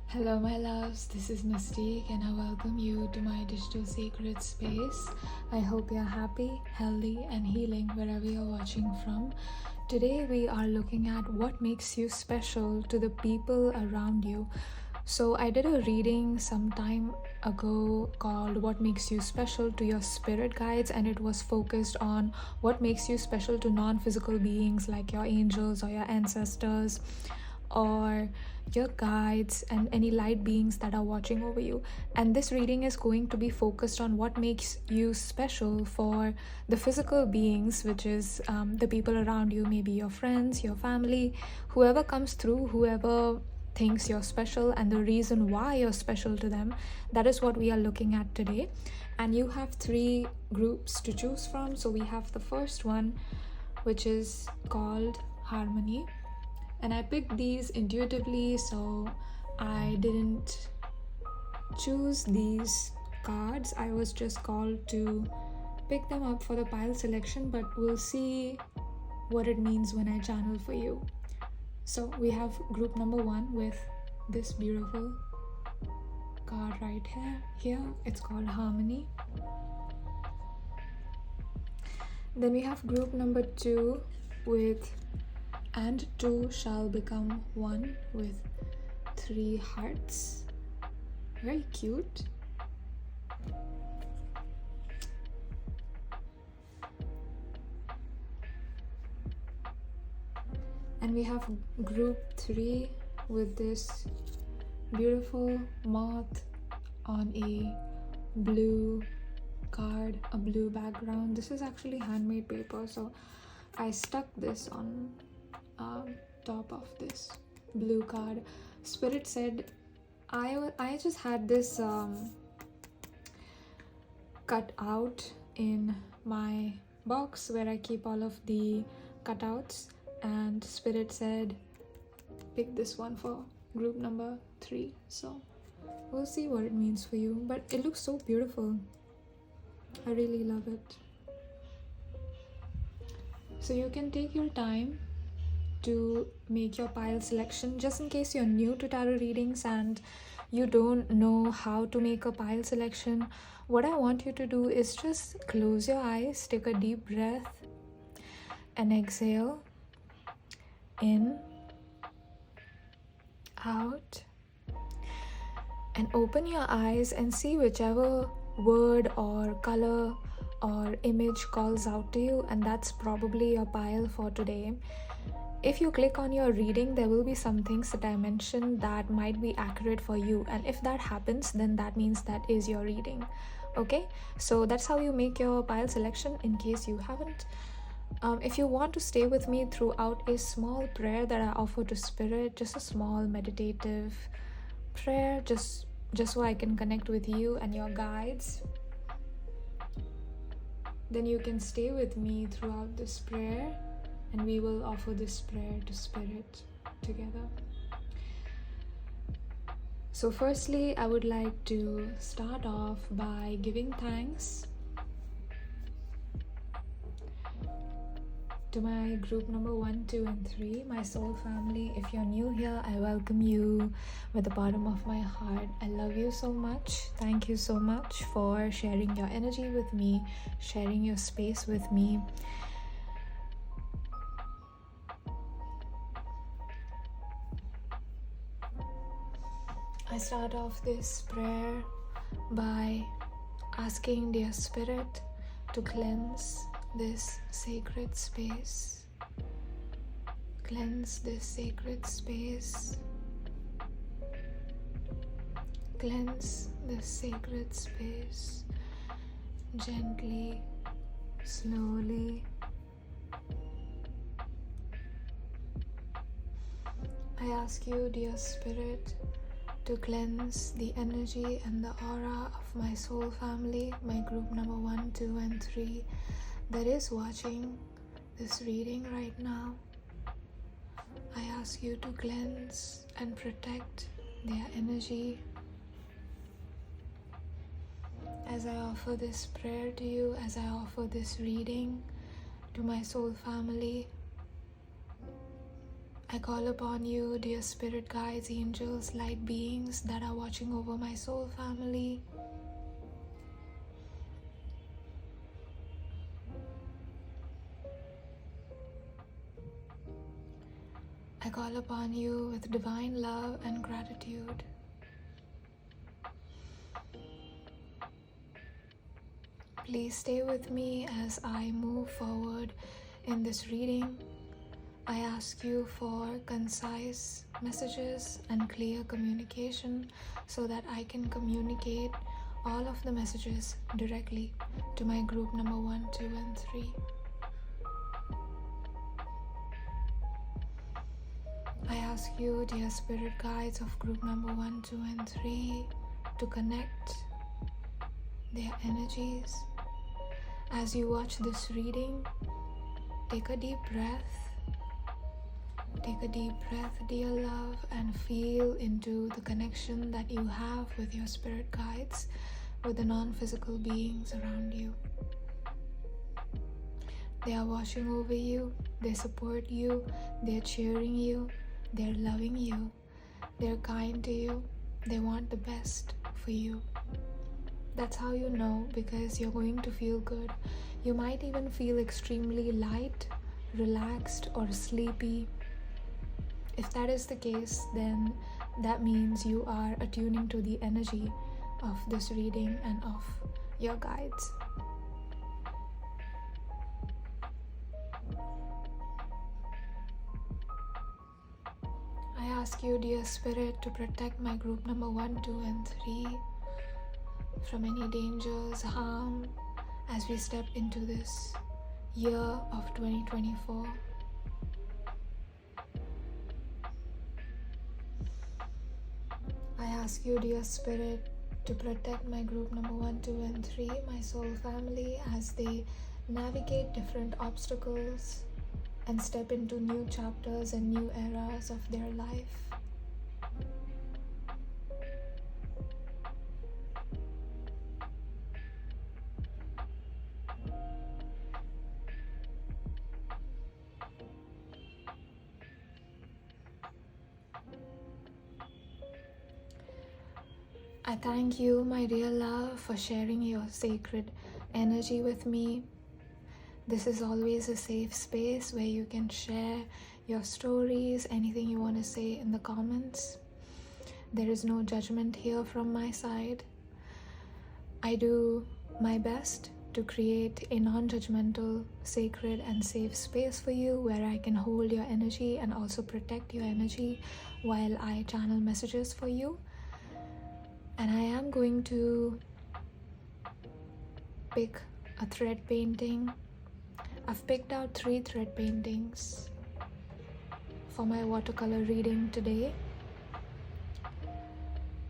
Hello my loves, this is Mystique and I welcome you to my digital sacred space. I hope you're happy, healthy and healing wherever you're watching from. Today we are looking at what makes you special to the people around you. So I did a reading some time ago called What Makes You Special to Your Spirit Guides, and it was focused on what makes you special to non-physical beings like your angels or your ancestors or your guides and any light beings that are watching over you. And this reading is going to be focused on what makes you special for the physical beings, which is the people around you, maybe your friends, your family, whoever comes through, whoever thinks you're special, and the reason why you're special to them. That is what we are looking at today. And you have 3 groups to choose from. So we have the first one, which is called Harmony. And I picked these intuitively, so I didn't choose these cards. I was just called to pick them up for the pile selection, but we'll see what it means when I channel for you. So we have group number 1 with this beautiful card right here. It's called Harmony. Then we have group number 2 with And two shall become one with 3 hearts. Very cute. And we have group 3 with this beautiful moth on a blue card, a blue background. This is actually handmade paper, so I stuck this on top of this blue card. Spirit said I just had this cut out in my box where I keep all of the cutouts, and Spirit said pick this one for group number 3. So we'll see what it means for you, but it looks so beautiful. I really love it. So you can take your time to make your pile selection. Just in case you're new to tarot readings and you don't know how to make a pile selection, what I want you to do is just close your eyes, take a deep breath and exhale in, out, and open your eyes and see whichever word or color or image calls out to you, and that's probably your pile for today. If you click on your reading, there will be some things that I mentioned that might be accurate for you, and if that happens, then that means that is your reading. Okay, so that's how you make your pile selection in case you haven't. If you want to stay with me throughout a small prayer that I offer to Spirit, just a small meditative prayer, just so I can connect with you and your guides, then you can stay with me throughout this prayer, and we will offer this prayer to Spirit together. So firstly, I would like to start off by giving thanks to my group number 1, 2 and 3, my soul family. If you're new here, I welcome you with the bottom of my heart. I love you so much. Thank you so much for sharing your energy with me, sharing your space with me. I start off this prayer by asking dear Spirit to cleanse this sacred space. Cleanse this sacred space. Cleanse this sacred space. Gently, slowly. I ask you, dear Spirit, to cleanse the energy and the aura of my soul family, my group number 1, 2 and 3 that is watching this reading right now. I ask you to cleanse and protect their energy. As I offer this prayer to you, as I offer this reading to my soul family, I call upon you, dear spirit guides, angels, light beings that are watching over my soul family. I call upon you with divine love and gratitude. Please stay with me as I move forward in this reading. I ask you for concise messages and clear communication so that I can communicate all of the messages directly to my group number 1, 2, and 3. I ask you, dear spirit guides of group number 1, 2, and 3, to connect their energies. As you watch this reading, take a deep breath. Take a deep breath, dear love, and feel into the connection that you have with your spirit guides, with the non-physical beings around you. They are watching over you, they support you, they're cheering you, they're loving you, they're kind to you, they want the best for you. That's how you know, because you're going to feel good. You might even feel extremely light, relaxed, or sleepy. If that is the case, then that means you are attuning to the energy of this reading and of your guides. I ask you, dear spirit, to protect my group number 1, 2, and 3 from any dangers, harm, as we step into this year of 2024. I ask you, dear spirit, to protect my group number 1, 2, and 3, my soul family, as they navigate different obstacles and step into new chapters and new eras of their life. I thank you, my dear love, for sharing your sacred energy with me. This is always a safe space where you can share your stories, anything you want to say in the comments. There is no judgment here from my side. I do my best to create a non-judgmental, sacred, and safe space for you where I can hold your energy and also protect your energy while I channel messages for you. And I am going to pick a thread painting. I've picked out 3 thread paintings for my watercolor reading today.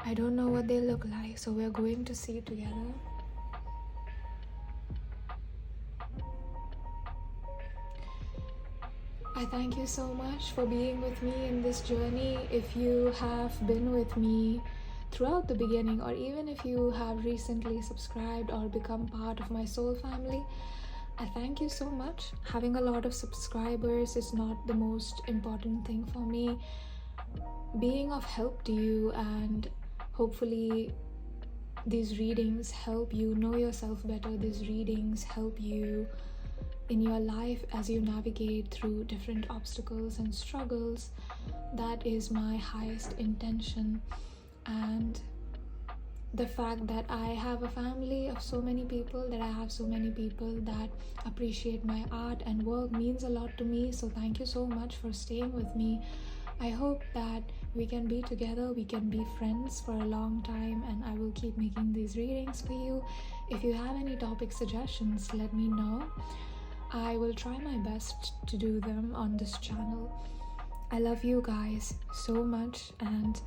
I don't know what they look like, so we're going to see together. I thank you so much for being with me in this journey. If you have been with me throughout the beginning, or even if you have recently subscribed or become part of my soul family, I thank you so much. Having a lot of subscribers is not the most important thing for me. Being of help to you, and hopefully these readings help you know yourself better. These readings help you in your life as you navigate through different obstacles and struggles. That is my highest intention. And the fact that I have a family of so many people, that I have so many people that appreciate my art and work, means a lot to me. So thank you so much for staying with me. I hope that we can be together, we can be friends for a long time, and I will keep making these readings for you. If you have any topic suggestions, let me know. I will try my best to do them on this channel. I love you guys so much, and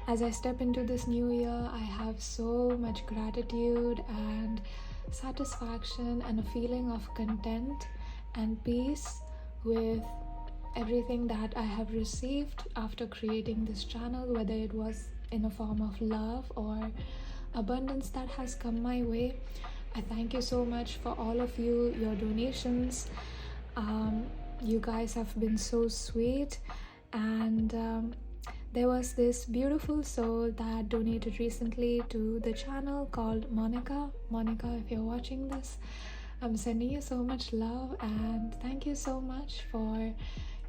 as I step into this new year, I have so much gratitude and satisfaction and a feeling of content and peace with everything that I have received after creating this channel, whether it was in a form of love or abundance that has come my way. I thank you so much for all of you, your donations. You guys have been so sweet, And there was this beautiful soul that donated recently to the channel called Monica. Monica, if you're watching this, I'm sending you so much love, and thank you so much for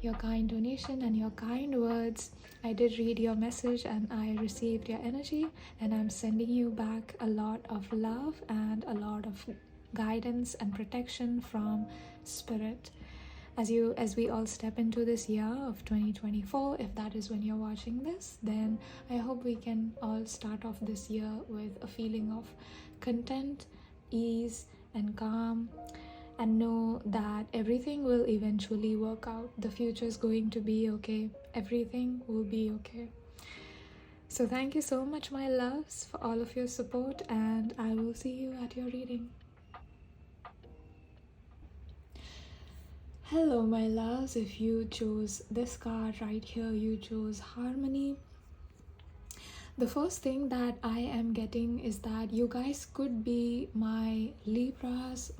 your kind donation and your kind words. I did read your message and I received your energy, and I'm sending you back a lot of love and a lot of guidance and protection from spirit as we all step into this year of 2024. If that is when you're watching this, then I hope we can all start off this year with a feeling of content, ease, and calm, and know that everything will eventually work out. The future is going to be okay. Everything will be okay. So thank you so much, my loves, for all of your support, and I will see you at your reading. Hello, my loves. If you chose this card right here, you chose Harmony. The first thing that I am getting is that you guys could be my Libras,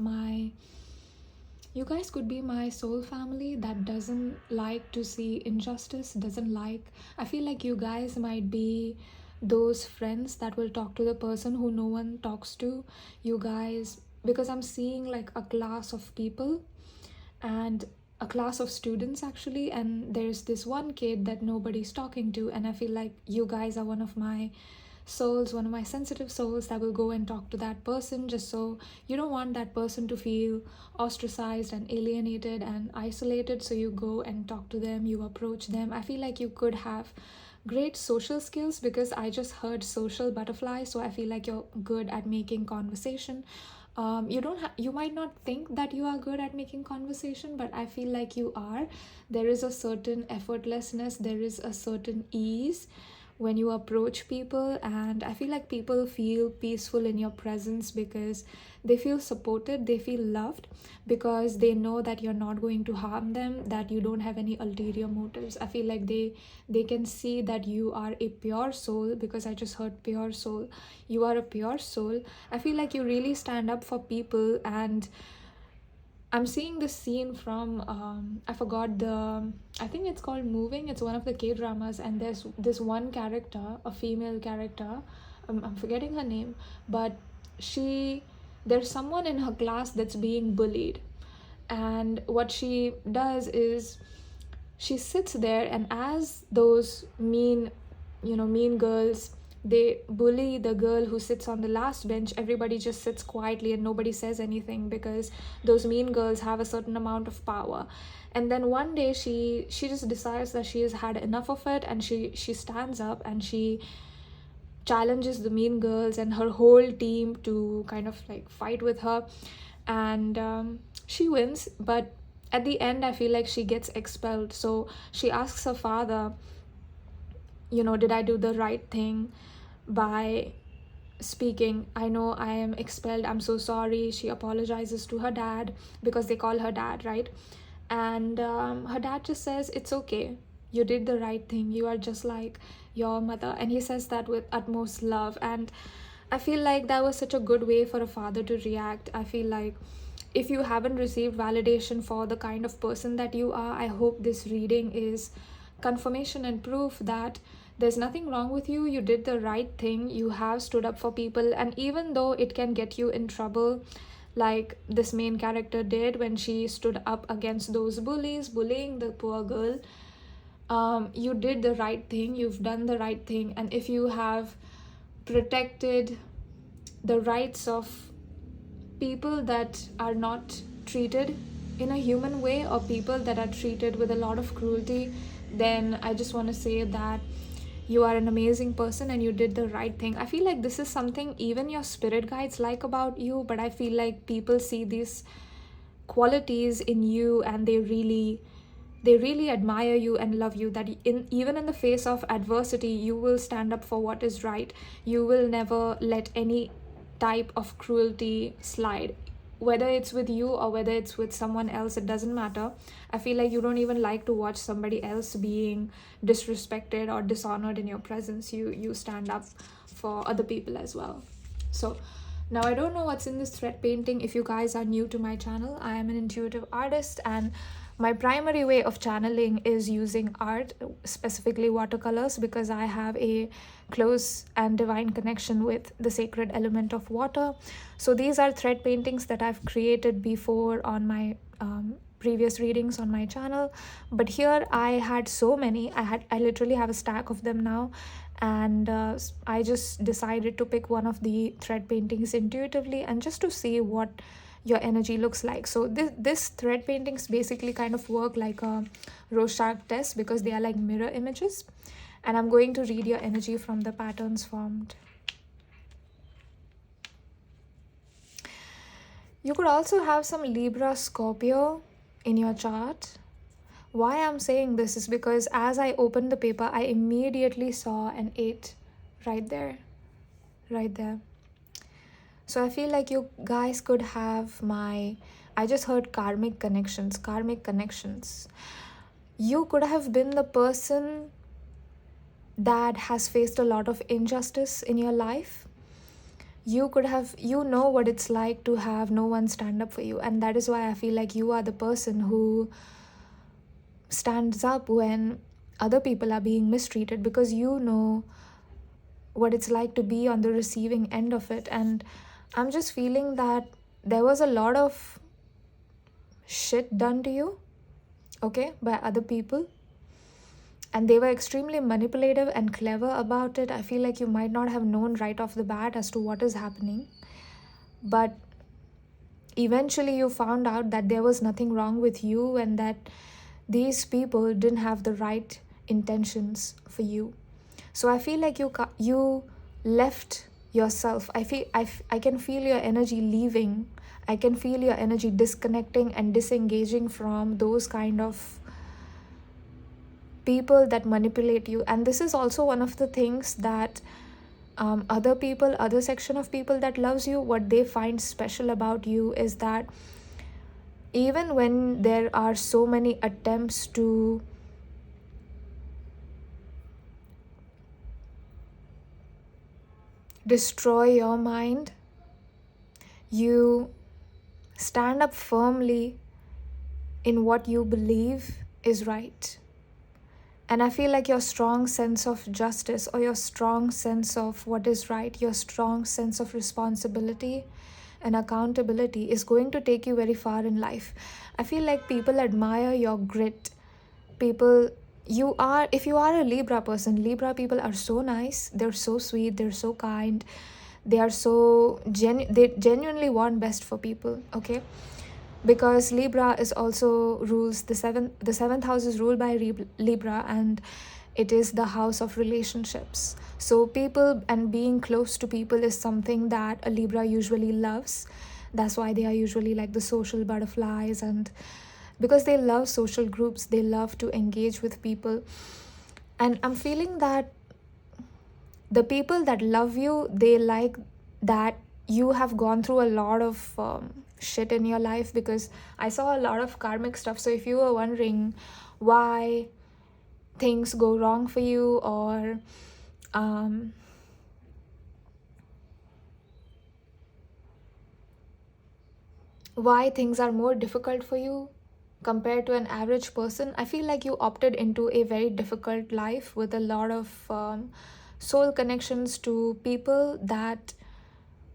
you guys could be my soul family that doesn't like to see injustice, I feel like you guys might be those friends that will talk to the person who no one talks to. You guys, because I'm seeing like a class of people and a class of students actually, and there's this one kid that nobody's talking to, and I feel like you guys are one of my souls, one of my sensitive souls that will go and talk to that person, just so you don't want that person to feel ostracized and alienated and isolated, so you go and talk to them, you approach them. I feel like you could have great social skills, because I just heard social butterfly, so I feel like you're good at making conversation. You might not think that you are good at making conversation, but I feel like you are. There is a certain effortlessness, there is a certain ease when you approach people, and I feel like people feel peaceful in your presence because they feel supported, they feel loved, because they know that you're not going to harm them, that you don't have any ulterior motives. I feel like they can see that you are a pure soul, because I just heard pure soul. You are a pure soul. I feel like you really stand up for people, and I'm seeing this scene from I think it's called Moving. It's one of the K-dramas, and there's this one character, a female character, I'm forgetting her name, but there's someone in her class that's being bullied, and what she does is she sits there, and as those mean girls, they bully the girl who sits on the last bench, everybody just sits quietly and nobody says anything, because those mean girls have a certain amount of power. And then one day she just decides that she has had enough of it, and she stands up and she challenges the mean girls and her whole team to kind of like fight with her, and she wins, but at the end I feel like she gets expelled. So she asks her father, did I do the right thing by speaking? I know I am expelled, I'm so sorry. She apologizes to her dad, because they call her dad, right? And her dad just says, it's okay, you did the right thing, you are just like your mother. And he says that with utmost love, and I feel like that was such a good way for a father to react. I feel like if you haven't received validation for the kind of person that you are, I hope this reading is confirmation and proof that there's nothing wrong with you. You did the right thing, you have stood up for people, and even though it can get you in trouble, like this main character did when she stood up against those bullies bullying the poor girl, you did the right thing, you've done the right thing. And if you have protected the rights of people that are not treated in a human way, or people that are treated with a lot of cruelty, then I just want to say that you are an amazing person and you did the right thing. I feel like this is something even your spirit guides like about you, but I feel like people see these qualities in you and they really admire you and love you, that even in the face of adversity, you will stand up for what is right. You will never let any type of cruelty slide, whether it's with you or whether it's with someone else, it doesn't matter. I feel like you don't even like to watch somebody else being disrespected or dishonored in your presence. You stand up for other people as well. So now I don't know what's in this thread painting. If you guys are new to my channel, I am an intuitive artist, and My primary way of channeling is using art, specifically watercolors, because I have a close and divine connection with the sacred element of water. So these are thread paintings that I've created before on my previous readings on my channel, but here I had so many. I literally have a stack of them now, and I just decided to pick one of the thread paintings intuitively and just to see what your energy looks like. So this thread paintings basically kind of work like a Rorschach test because they are like mirror images, and I'm going to read your energy from the patterns formed. You could also have some Libra Scorpio in your chart. Why I'm saying this is because as I opened the paper, I immediately saw an 8 right there. So I feel like you guys could have I just heard karmic connections. You could have been the person that has faced a lot of injustice in your life. You could have, what it's like to have no one stand up for you, and that is why I feel like you are the person who stands up when other people are being mistreated, because you know what it's like to be on the receiving end of it. And I'm just feeling that there was a lot of shit done to you, okay, by other people, and they were extremely manipulative and clever about it. I feel like you might not have known right off the bat as to what is happening, but eventually you found out that there was nothing wrong with you and that these people didn't have the right intentions for you. So I feel like you left yourself. I can feel your energy leaving. I can feel your energy disconnecting and disengaging from those kind of people that manipulate you. And this is also one of the things that other section of people that loves you, what they find special about you is that even when there are so many attempts to destroy your mind, you stand up firmly in what you believe is right. And I feel like your strong sense of justice, or your strong sense of what is right, your strong sense of responsibility and accountability is going to take you very far in life. I feel like people admire your grit. If you are a Libra person, Libra people are so nice, they're so sweet, they're so kind, they are so they genuinely want best for people, okay? Because Libra is also rules the seventh house is ruled by Libra, and it is the house of relationships. So people and being close to people is something that a Libra usually loves. That's why they are usually like the social butterflies, and because they love social groups, they love to engage with people. And I'm feeling that the people that love you, they like that you have gone through a lot of shit in your life, because I saw a lot of karmic stuff. So if you were wondering why things go wrong for you, or why things are more difficult for you compared to an average person, I feel like you opted into a very difficult life with a lot of soul connections to people that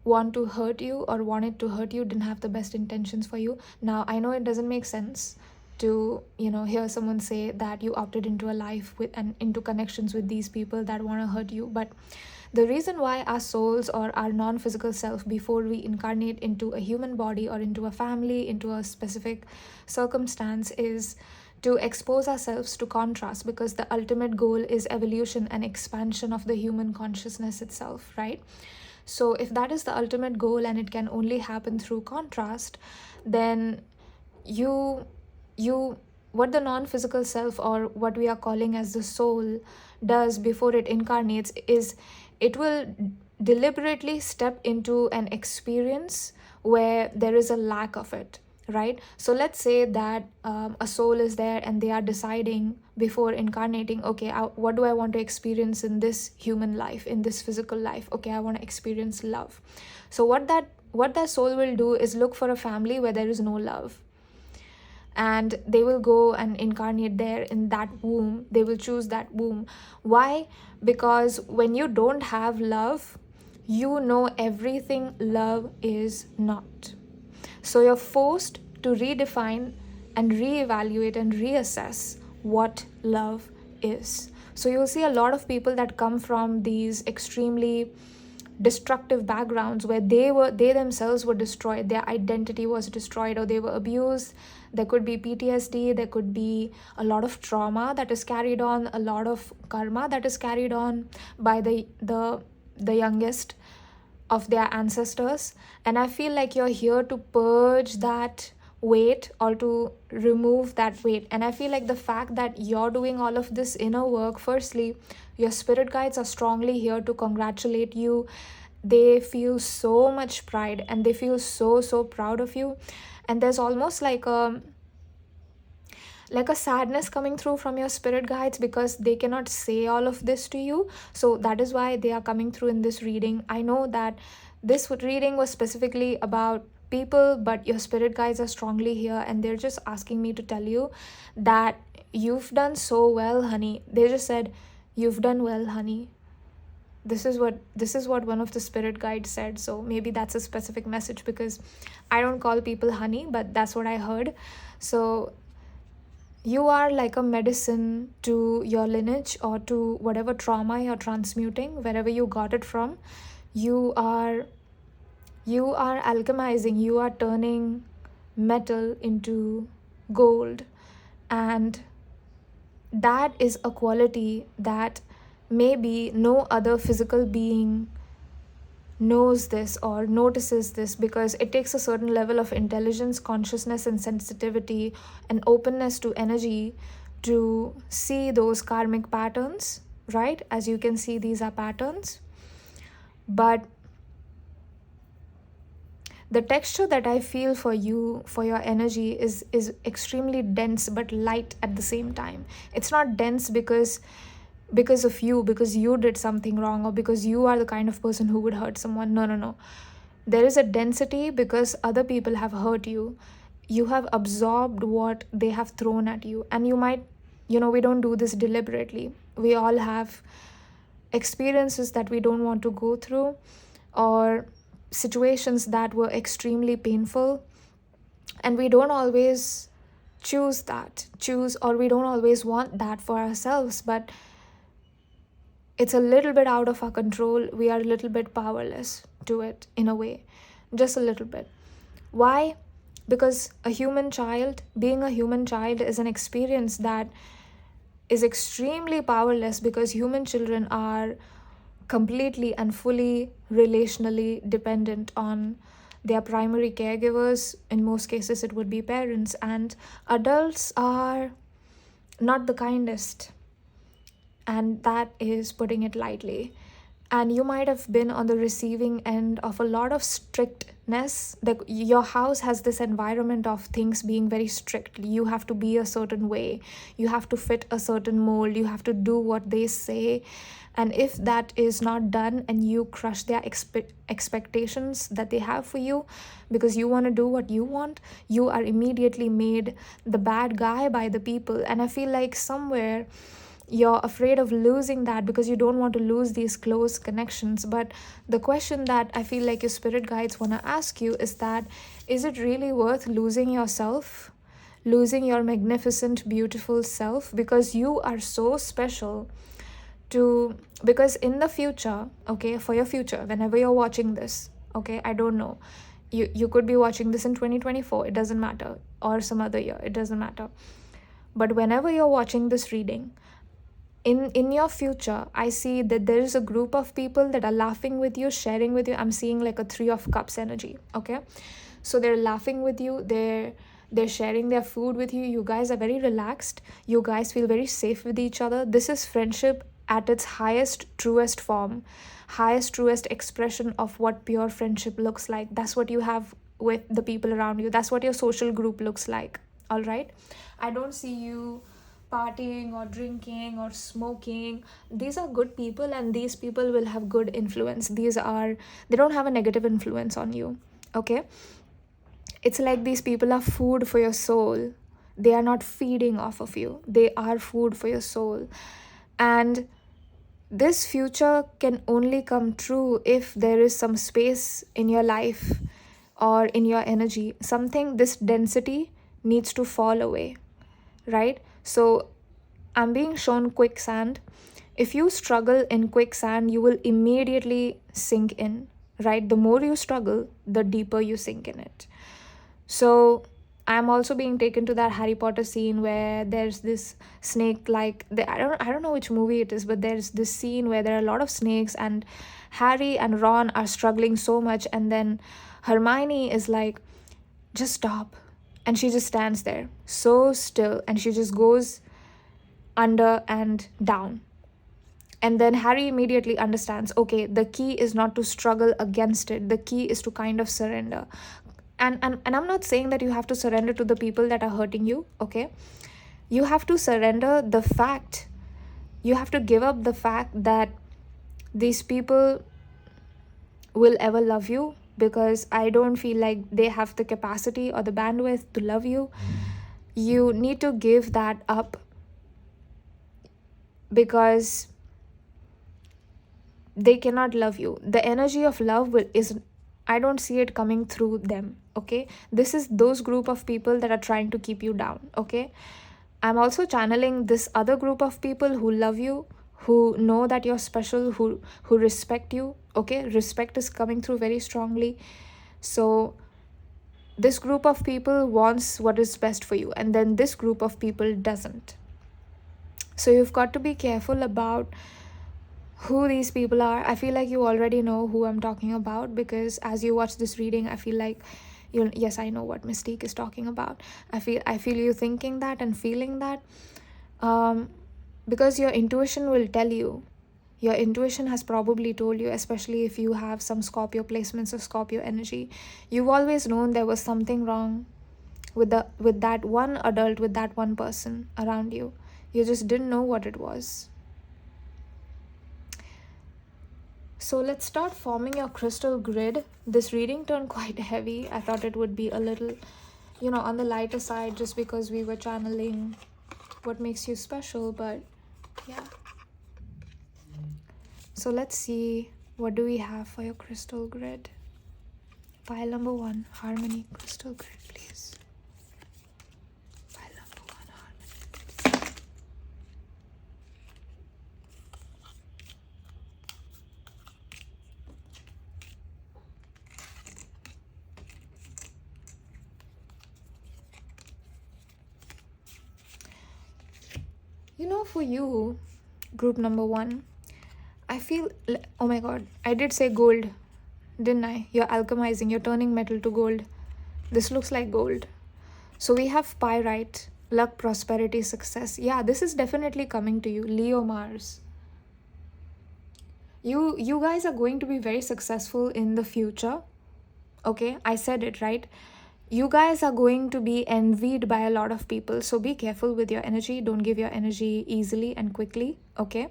want to hurt you or wanted to hurt you, didn't have the best intentions for you. Now, I know it doesn't make sense to, hear someone say that you opted into a life with and into connections with these people that want to hurt you. But the reason why our souls or our non-physical self, before we incarnate into a human body or into a family, into a specific circumstance, is to expose ourselves to contrast, because the ultimate goal is evolution and expansion of the human consciousness itself, right? So if that is the ultimate goal and it can only happen through contrast, then what the non-physical self, or what we are calling as the soul, does before it incarnates is it will deliberately step into an experience where there is a lack of it, right? So let's say that a soul is there and they are deciding before incarnating, okay, what do I want to experience in this human life, in this physical life? Okay, I want to experience love. So what that soul will do is look for a family where there is no love. and they will go and incarnate there in that womb. They will choose that womb. Why? Because when you don't have love, you know everything love is not. So you're forced to redefine and reevaluate and reassess what love is. So you'll see a lot of people that come from these extremely destructive backgrounds where they themselves were destroyed, their identity was destroyed, or they were abused. There could be PTSD, there could be a lot of trauma that is carried on, a lot of karma that is carried on by the youngest of their ancestors. And I feel like you're here to purge that weight or to remove that weight. And I feel like the fact that you're doing all of this inner work, firstly, your spirit guides are strongly here to congratulate you. They feel so much pride and they feel so proud of you. And there's almost like a sadness coming through from your spirit guides because they cannot say all of this to you. So that is why they are coming through in this reading. I know that this reading was specifically about people, but your spirit guides are strongly here and they're just asking me to tell you that you've done so well, honey. They just said, you've done well, honey. This is what one of the spirit guides said. So maybe that's a specific message because I don't call people honey, but that's what I heard. So you are like a medicine to your lineage or to whatever trauma you're transmuting, wherever you got it from. You are alchemizing, you are turning metal into gold. And that is a quality that maybe no other physical being knows this or notices this, because it takes a certain level of intelligence, consciousness, and sensitivity and openness to energy to see those karmic patterns, right? As you can see, these are patterns. But the texture that I feel for you, for your energy, is extremely dense but light at the same time. It's not dense because of you, because you did something wrong, or because you are the kind of person who would hurt someone. No. There is a density because other people have hurt you. You have absorbed what they have thrown at you. And you might, we don't do this deliberately. We all have experiences that we don't want to go through, or situations that were extremely painful, and we don't always choose, or we don't always want that for ourselves, but it's a little bit out of our control. We are a little bit powerless to it in a way, just a little bit. Why? Because being a human child is an experience that is extremely powerless, because human children are completely and fully relationally dependent on their primary caregivers. In most cases, it would be parents, and adults are not the kindest. And that is putting it lightly. And you might have been on the receiving end of a lot of strictness. Your house has this environment of things being very strict. You have to be a certain way. You have to fit a certain mold. You have to do what they say. And if that is not done and you crush their expectations that they have for you because you want to do what you want, you are immediately made the bad guy by the people. And I feel like somewhere you're afraid of losing that because you don't want to lose these close connections. But the question that I feel like your spirit guides want to ask you is that, is it really worth losing yourself? Losing your magnificent, beautiful self? Because you are so special because in the future, okay, for your future, whenever you're watching this, okay, I don't know, you could be watching this in 2024, it doesn't matter, or some other year, it doesn't matter. But whenever you're watching this reading, in your future, I see that there is a group of people that are laughing with you, sharing with you. I'm seeing like a 3 of Cups energy, okay? So they're laughing with you, they're sharing their food with you. You guys are very relaxed. You guys feel very safe with each other. This is friendship at its highest, truest form, highest, truest expression of what pure friendship looks like. That's what you have with the people around you. That's what your social group looks like, all right? I don't see you partying or drinking or smoking. These are good people, and these people will have good influence. They don't have a negative influence on you, okay? It's like these people are food for your soul. They are not feeding off of you. They are food for your soul. And this future can only come true if there is some space in your life or in your energy. Something, this density needs to fall away, right? So I'm being shown quicksand. If you struggle in quicksand, you will immediately sink in, right? The more you struggle, the deeper you sink in it. So I'm also being taken to that Harry Potter scene where there's this snake, like I don't know which movie it is, but there's this scene where there are a lot of snakes and Harry and Ron are struggling so much, and then Hermione is like, just stop. And she just stands there so still, and she just goes under and down. And then Harry immediately understands, okay, the key is not to struggle against it. The key is to kind of surrender. And I'm not saying that you have to surrender to the people that are hurting you, okay? You have to surrender the fact. You have to give up the fact that these people will ever love you, because I don't feel like they have the capacity or the bandwidth to love you. You need to give that up, because they cannot love you. The energy of love I don't see it coming through them, okay? This is those group of people that are trying to keep you down, okay? I'm also channeling this other group of people who love you, who know that you're special, who respect you, okay? Respect is coming through very strongly. So this group of people wants what is best for you, and then this group of people doesn't. So you've got to be careful about who these people are. I feel like you already know who I'm talking about, because as you watch this reading, I feel like yes, I know what Mystique is talking about. I feel you thinking that and feeling that, because your intuition will tell you. Your intuition has probably told you, especially if you have some Scorpio placements or Scorpio energy. You've always known there was something wrong with that one adult, with that one person around you. You just didn't know what it was. So let's start forming your crystal grid. This reading turned quite heavy. I thought it would be a little, on the lighter side, just because we were channeling what makes you special, but yeah. So let's see, what do we have for your crystal grid? Pile number 1, harmony, crystal grid, please. Pile number 1, harmony. For you, group number 1, I feel, oh my god, I did say gold, didn't I? You're alchemizing, you're turning metal to gold. This looks like gold. So we have pyrite, luck, prosperity, success. Yeah, this is definitely coming to you. Leo Mars. You guys are going to be very successful in the future. Okay, I said it, right? You guys are going to be envied by a lot of people. So be careful with your energy. Don't give your energy easily and quickly, okay?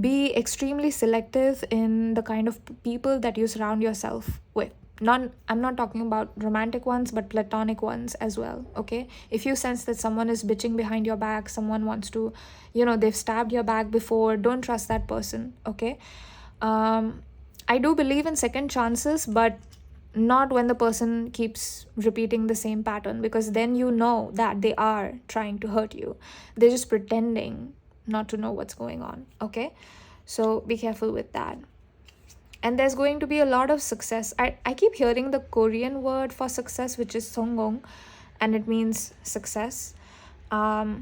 Be extremely selective in the kind of people that you surround yourself with. I'm not talking about romantic ones, but platonic ones as well, okay? If you sense that someone is bitching behind your back, someone wants to, they've stabbed your back before, don't trust that person, okay? I do believe in second chances, but not when the person keeps repeating the same pattern, because then you know that they are trying to hurt you. They're just pretending not to know what's going on, okay? So be careful with that. And there's going to be a lot of success. I keep hearing the Korean word for success, which is songgong, and it means success. I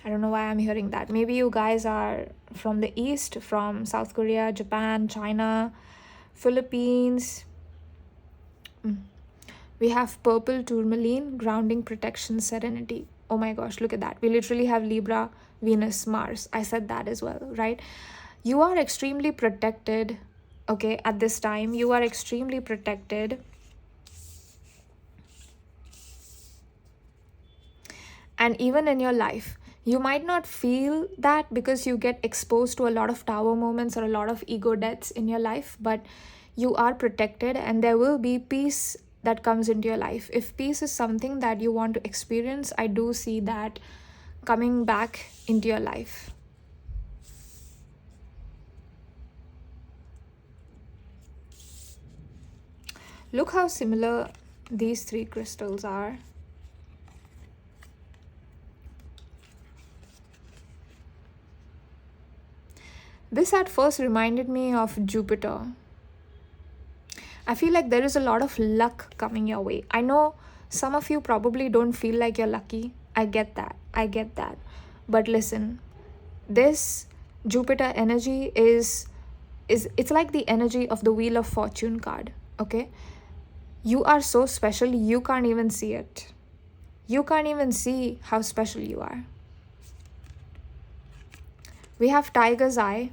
don't know why I'm hearing that. Maybe you guys are from the East, from South Korea, Japan, China, Philippines. We have purple tourmaline, grounding, protection, serenity. Oh my gosh, look at that. We literally have Libra, Venus, Mars. I said that as well, right? You are extremely protected, okay, at this time. You are extremely protected. And even in your life, you might not feel that because you get exposed to a lot of tower moments or a lot of ego deaths in your life, but you are protected, and there will be peace that comes into your life. If peace is something that you want to experience, I do see that coming back into your life. Look how similar these three crystals are. This at first reminded me of Jupiter. I feel like there is a lot of luck coming your way. I know some of you probably don't feel like you're lucky. I get that. But listen, this Jupiter energy is it's like the energy of the Wheel of Fortune card, okay? You are so special, you can't even see it. You can't even see how special you are. We have Tiger's Eye.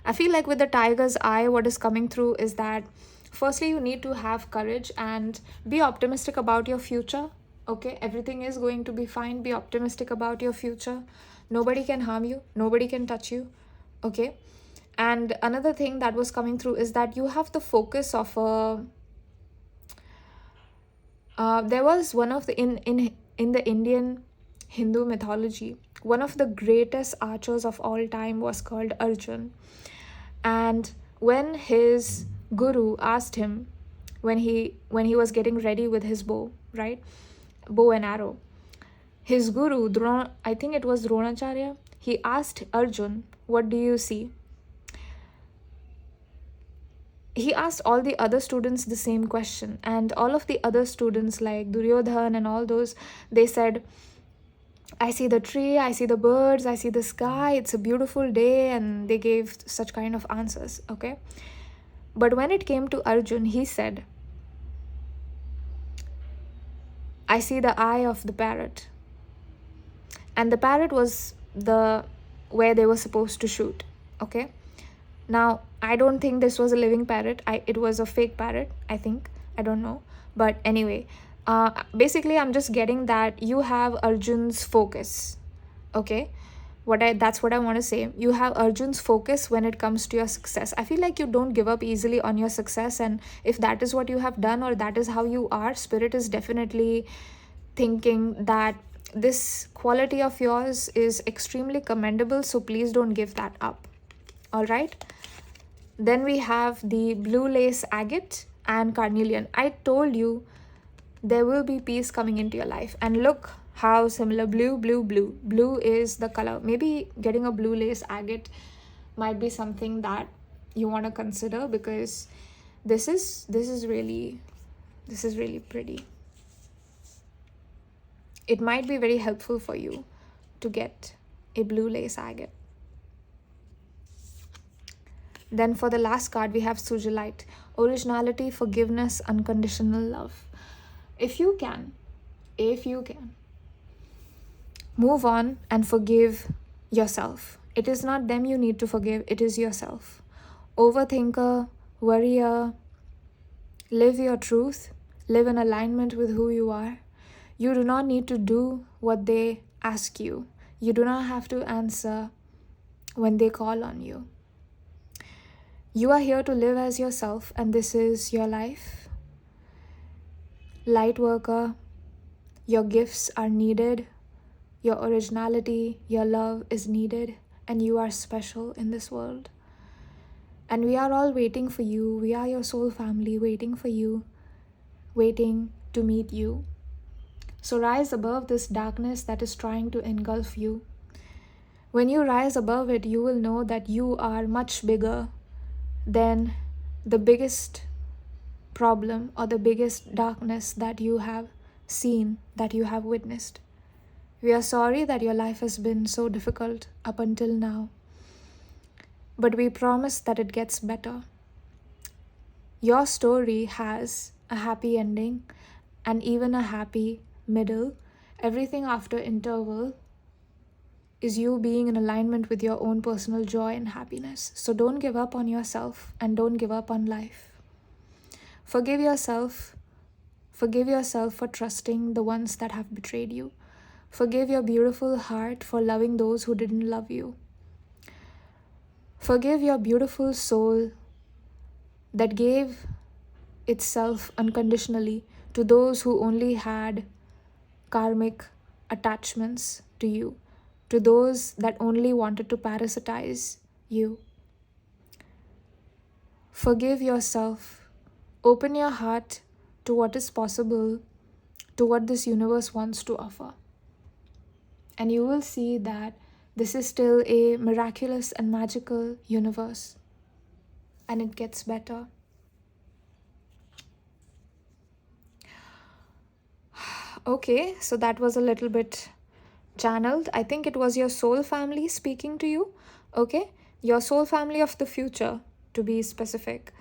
I feel like with the Tiger's Eye, what is coming through is that firstly, you need to have courage and be optimistic about your future. Okay, everything is going to be fine. Be optimistic about your future. Nobody can harm you. Nobody can touch you. Okay. And another thing that was coming through is that you have the focus of there was one of the in the Indian Hindu mythology, one of the greatest archers of all time was called Arjun. And when his guru asked him, when he was getting ready with his bow, right, bow and arrow, his guru I think it was Dronacharya, he asked Arjun, what do you see? He asked all the other students the same question, and all of the other students like Duryodhan and all those, they said, I see the tree, I see the birds, I see the sky, it's a beautiful day, and they gave such kind of answers, okay? But when it came to Arjun, he said, I see the eye of the parrot. And the parrot was where they were supposed to shoot, okay? Now, I don't think this was a living parrot. It was a fake parrot, I think. I don't know. But anyway, basically, I'm just getting that you have Arjun's focus, okay? That's what I want to say. You have Arjun's focus when it comes to your success. I feel like you don't give up easily on your success, and if that is what you have done or that is how you are, Spirit is definitely thinking that this quality of yours is extremely commendable, so please don't give that up. All right? Then we have the blue lace agate and carnelian. I told you there will be peace coming into your life, and look how similar. Blue is the color. Maybe getting a blue lace agate might be something that you want to consider, because this is really pretty. It might be very helpful for you to get a blue lace agate. Then for the last card, we have 𝘱𝑗𝑠, originality, forgiveness, unconditional love. If you can, move on and forgive yourself. It is not them you need to forgive, it is yourself. Overthinker, worrier, live your truth, live in alignment with who you are. You do not need to do what they ask you. You do not have to answer when they call on you. You are here to live as yourself, and this is your life. Light worker, your gifts are needed. Your originality, your love is needed, and you are special in this world. And we are all waiting for you. We are your soul family, waiting for you, waiting to meet you. So rise above this darkness that is trying to engulf you. When you rise above it, you will know that you are much bigger than the biggest problem or the biggest darkness that you have seen, that you have witnessed. We are sorry that your life has been so difficult up until now, but we promise that it gets better. Your story has a happy ending and even a happy middle. Everything after interval is you being in alignment with your own personal joy and happiness. So don't give up on yourself and don't give up on life. Forgive yourself. Forgive yourself for trusting the ones that have betrayed you. Forgive your beautiful heart for loving those who didn't love you. Forgive your beautiful soul that gave itself unconditionally to those who only had karmic attachments to you, to those that only wanted to parasitize you. Forgive yourself. Open your heart to what is possible, to what this universe wants to offer. And you will see that this is still a miraculous and magical universe. And it gets better. Okay, so that was a little bit channeled. I think it was your soul family speaking to you. Okay, your soul family of the future, to be specific.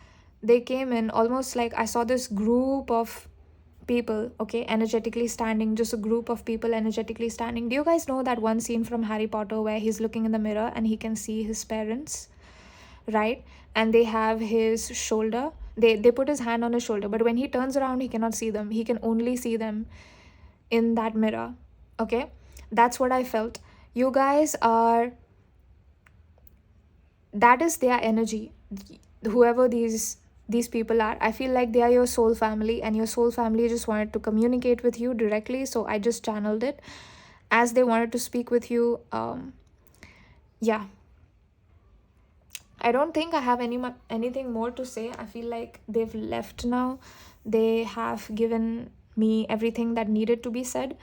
They came in almost like I saw this group of people, okay, energetically standing, just a group of people energetically standing. Do you guys know that one scene from Harry Potter where he's looking in the mirror and he can see his parents, right? And they have his shoulder. They put his hand on his shoulder, but when he turns around, he cannot see them. He can only see them in that mirror, okay? That's what I felt. You guys are, that is their energy. Whoever these people are, I feel like they are your soul family, and your soul family just wanted to communicate with you directly, so I just channeled it as they wanted to speak with you. Yeah, I don't think I have anything more to say. I feel like they've left now. They have given me everything that needed to be said.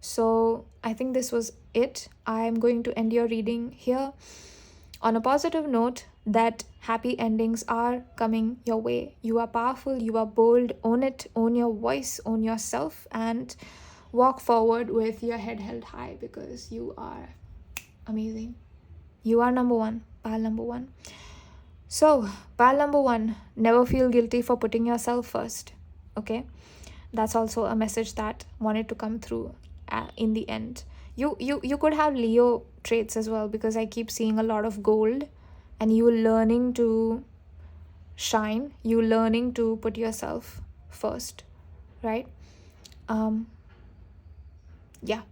So I think this was it. I'm going to end your reading here on a positive note that happy endings are coming your way. You are powerful, you are bold, own it, own your voice, own yourself, and walk forward with your head held high, because you are amazing. You are number one, pal number one. So, pal number one, never feel guilty for putting yourself first, okay? That's also a message that wanted to come through in the end. You could have Leo traits as well, because I keep seeing a lot of gold, and you learning to shine, you learning to put yourself first, right? Yeah.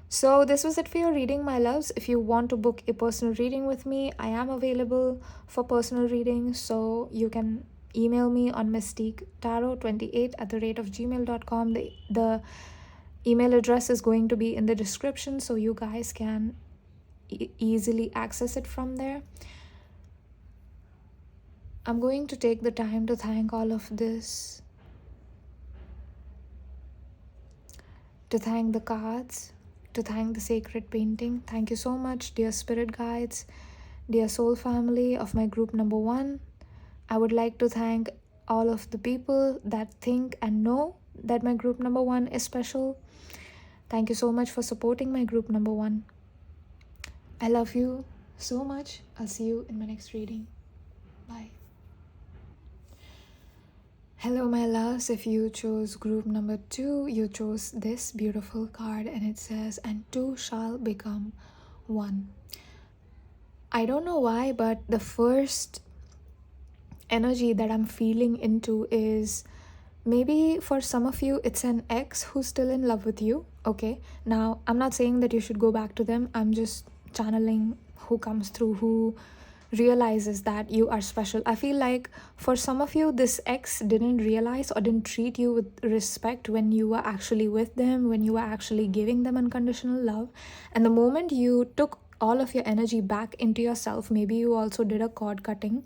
So this was it for your reading, my loves. If you want to book a personal reading with me, I am available for personal reading, so you can email me on mystiquetarot28@gmail.com. The email address is going to be in the description, so you guys can easily access it from there. I'm going to take the time to thank all of this, to thank the cards, to thank the sacred painting. Thank you so much, dear spirit guides, dear soul family of my group number one. I would like to thank all of the people that think and know that my group number one is special. Thank you so much for supporting my group number one. I love you so much. I'll see you in my next reading. Bye. Hello, my loves. If you chose group number 2, you chose this beautiful card, and it says, "And two shall become one." I don't know why, but the first energy that I'm feeling into is maybe for some of you, it's an ex who's still in love with you, okay? Now, I'm not saying that you should go back to them. I'm just channeling who comes through, who realizes that you are special. I feel like for some of you, this ex didn't realize or didn't treat you with respect when you were actually with them, when you were actually giving them unconditional love. And the moment you took all of your energy back into yourself, maybe you also did a cord cutting.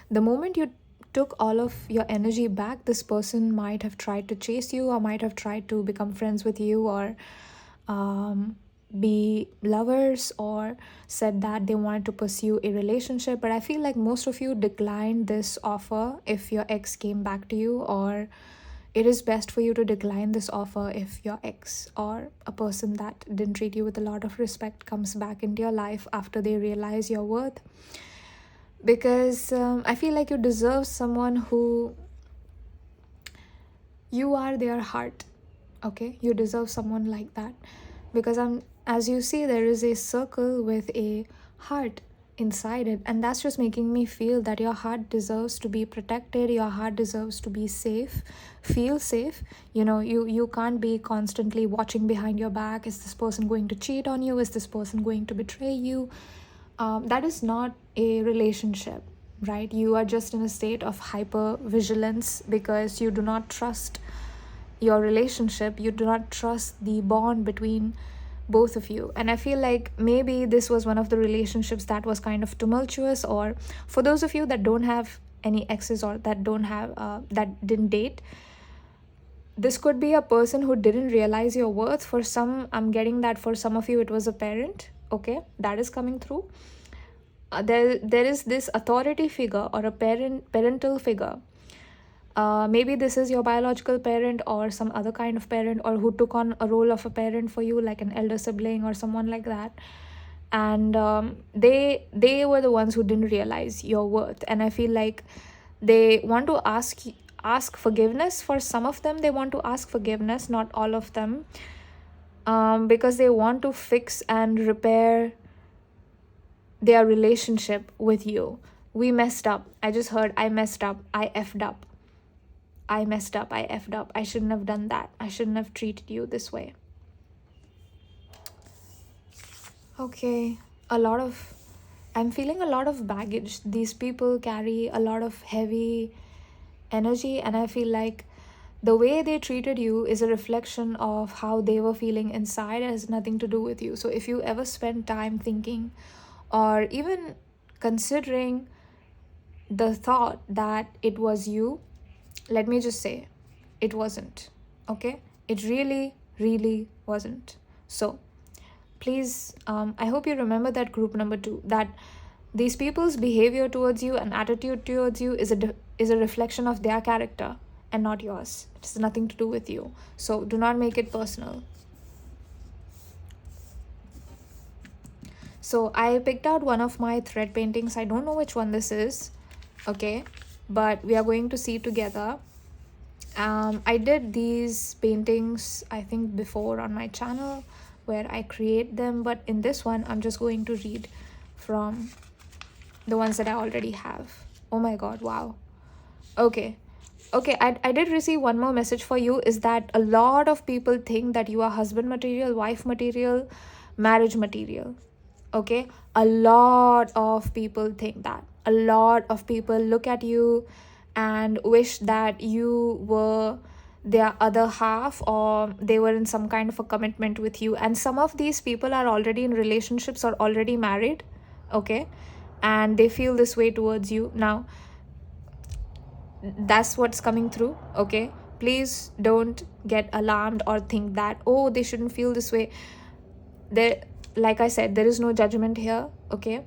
The moment you took all of your energy back, this person might have tried to chase you, or might have tried to become friends with you, or be lovers, or said that they wanted to pursue a relationship. But I feel like most of you declined this offer if your ex came back to you, or it is best for you to decline this offer if your ex or a person that didn't treat you with a lot of respect comes back into your life after they realize your worth. Because I feel like you deserve someone who, you are their heart, okay? You deserve someone like that, because as you see, there is a circle with a heart inside it, and that's just making me feel that your heart deserves to be protected. Your heart deserves to be safe, feel safe. You know, you can't be constantly watching behind your back. Is this person going to cheat on you? Is this person going to betray you? That is not a relationship. right? You are just in a state of hyper vigilance because you do not trust your relationship, you do not trust the bond between both of you. And I feel like maybe this was one of the relationships that was kind of tumultuous, or for those of you that don't have any exes or that don't have that didn't date, this could be a person who didn't realize your worth. For some, I'm getting that for some of you it was a parent. Okay, that is coming through. There is this authority figure or a parental figure. Maybe this is your biological parent or some other kind of parent, or who took on a role of a parent for you, like an elder sibling or someone like that. And they were the ones who didn't realize your worth. And I feel like they want to ask forgiveness. For some of them, they want to ask forgiveness, not all of them, because they want to fix and repair their relationship with you. We messed up. I just heard I messed up. I effed up. I messed up. I effed up. I shouldn't have done that. I shouldn't have treated you this way. Okay, I'm feeling a lot of baggage. These people carry a lot of heavy energy, and I feel like the way they treated you is a reflection of how they were feeling inside. It has nothing to do with you. So if you ever spend time thinking or even considering the thought that it was you, let me just say, it wasn't. Okay? It really, really wasn't. So please, I hope you remember that group number 2, that these people's behavior towards you and attitude towards you is a reflection of their character and not yours. It has nothing to do with you. So do not make it personal. So I picked out one of my thread paintings. I don't know which one this is. Okay, but we are going to see together. I did these paintings, I think, before on my channel where I create them, but in this one I'm just going to read from the ones that I already have. Oh my god, wow. Okay, I did receive one more message for you, is that a lot of people think that you are husband material, wife material, marriage material. Okay, a lot of people think that. A lot of people look at you and wish that you were their other half, or they were in some kind of a commitment with you. And some of these people are already in relationships or already married. Okay, and they feel this way towards you. Now that's what's coming through. Okay, please don't get alarmed or think that, oh, they shouldn't feel this way. There, like I said, there is no judgment here. Okay,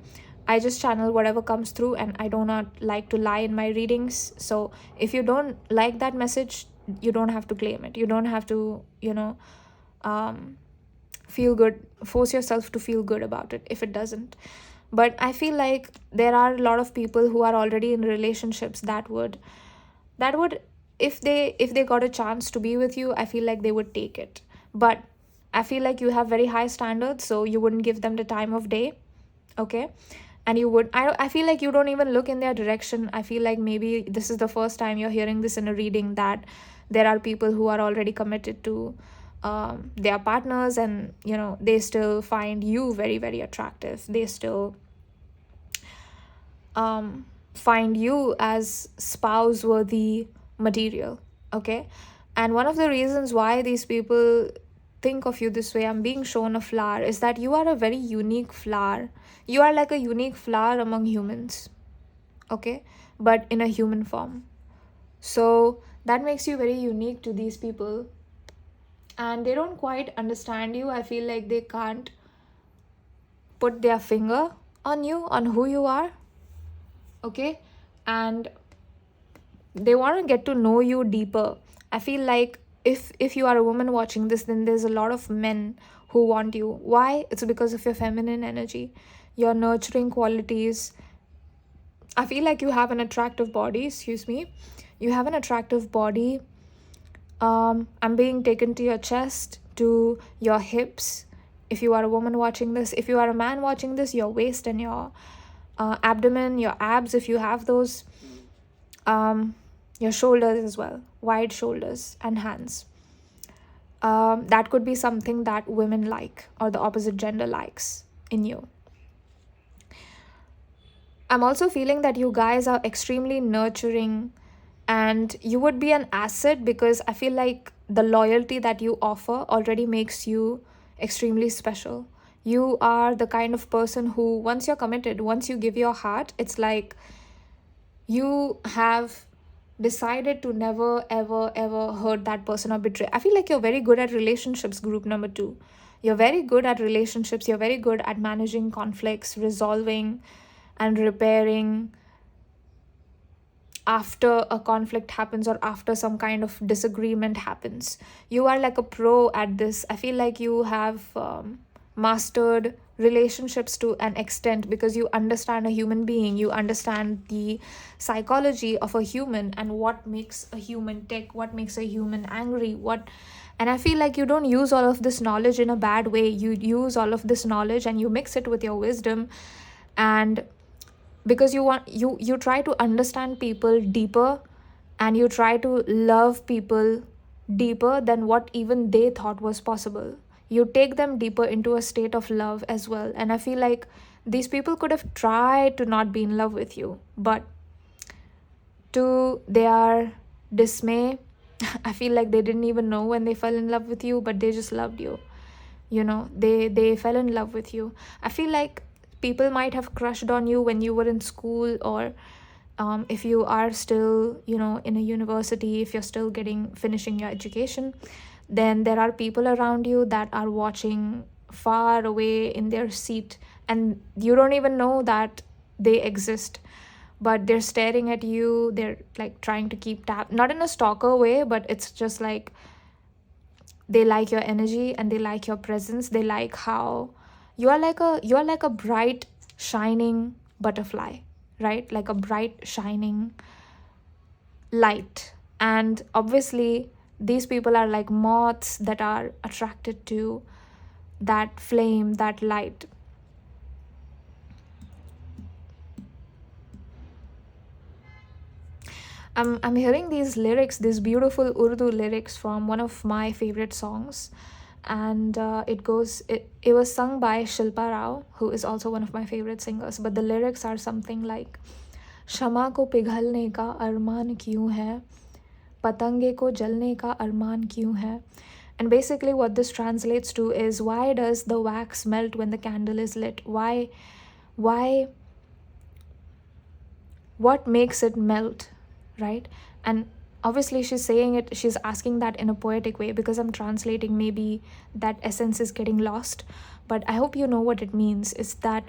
I just channel whatever comes through, and I do not like to lie in my readings. So if you don't like that message, you don't have to claim it. You don't have to, feel good, force yourself to feel good about it if it doesn't. But I feel like there are a lot of people who are already in relationships that would if they got a chance to be with you, I feel like they would take it. But I feel like you have very high standards, so you wouldn't give them the time of day. Okay, and you would, I feel like you don't even look in their direction. I feel like maybe this is the first time you're hearing this in a reading, that there are people who are already committed to their partners, and they still find you very, very attractive. They still find you as spouse worthy material. Okay, and one of the reasons why these people think of you this way, I'm being shown a flower, is that you are a very unique flower. You are like a unique flower among humans. Okay, but in a human form. So that makes you very unique to these people, and they don't quite understand you. I feel like they can't put their finger on you, on who you are. Okay, and they want to get to know you deeper. I feel like if you are a woman watching this, then there's a lot of men who want you. Why? It's because of your feminine energy, your nurturing qualities. I feel like you have an attractive body. Excuse me, you have an attractive body. I'm being taken to your chest, to your hips. If you are a woman watching this, if you are a man watching this, your waist and your abdomen, your abs, if you have those, your shoulders as well, wide shoulders and hands. That could be something that women like, or the opposite gender likes in you. I'm also feeling that you guys are extremely nurturing, and you would be an asset because I feel like the loyalty that you offer already makes you extremely special. You are the kind of person who, once you're committed, once you give your heart, it's like you have decided to never ever ever hurt that person or betray. I feel like you're very good at relationships, group number 2. You're very good at relationships. You're very good at managing conflicts, resolving and repairing after a conflict happens or after some kind of disagreement happens. You are like a pro at this. I feel like you have mastered relationships to an extent because you understand a human being, you understand the psychology of a human and what makes a human tick, what makes a human angry, and I feel like you don't use all of this knowledge in a bad way. You use all of this knowledge and you mix it with your wisdom, and because you try to understand people deeper, and you try to love people deeper than what even they thought was possible. You take them deeper into a state of love as well, and I feel like these people could have tried to not be in love with you, but to their dismay, I feel like they didn't even know when they fell in love with you, but they just loved you. They fell in love with you. I feel like people might have crushed on you when you were in school, or if you are still in a university, if you're still finishing your education, then there are people around you that are watching far away in their seat, and you don't even know that they exist, but they're staring at you. They're like trying to keep not in a stalker way, but it's just like they like your energy and they like your presence. They like how you are like a bright shining butterfly, right? Like a bright shining light. And obviously these people are like moths that are attracted to that flame, that light. I'm hearing these lyrics, these beautiful Urdu lyrics from one of my favorite songs, and it was sung by Shilpa Rao, who is also one of my favorite singers, but the lyrics are something like क्षमा को पिघलने का अरमान क्यों है, पतंगे को जलने का अरमान क्यों है. And basically what this translates to is, why does the wax melt when the candle is lit? Why what makes it melt, right? And obviously she's asking that in a poetic way, because I'm translating, maybe that essence is getting lost, but I hope you know what it means. Is that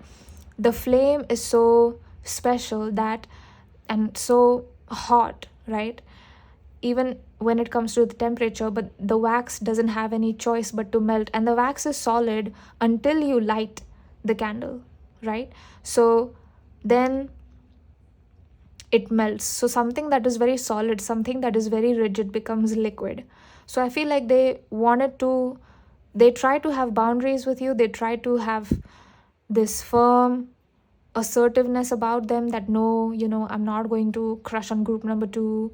the flame is so special and so hot, right? Even when it comes to the temperature, but the wax doesn't have any choice but to melt, and the wax is solid until you light the candle, right? So then it melts. So something that is very solid, something that is very rigid becomes liquid. So I feel like they try to have boundaries with you. They try to have this firm assertiveness about them, that no, I'm not going to crush on group number 2.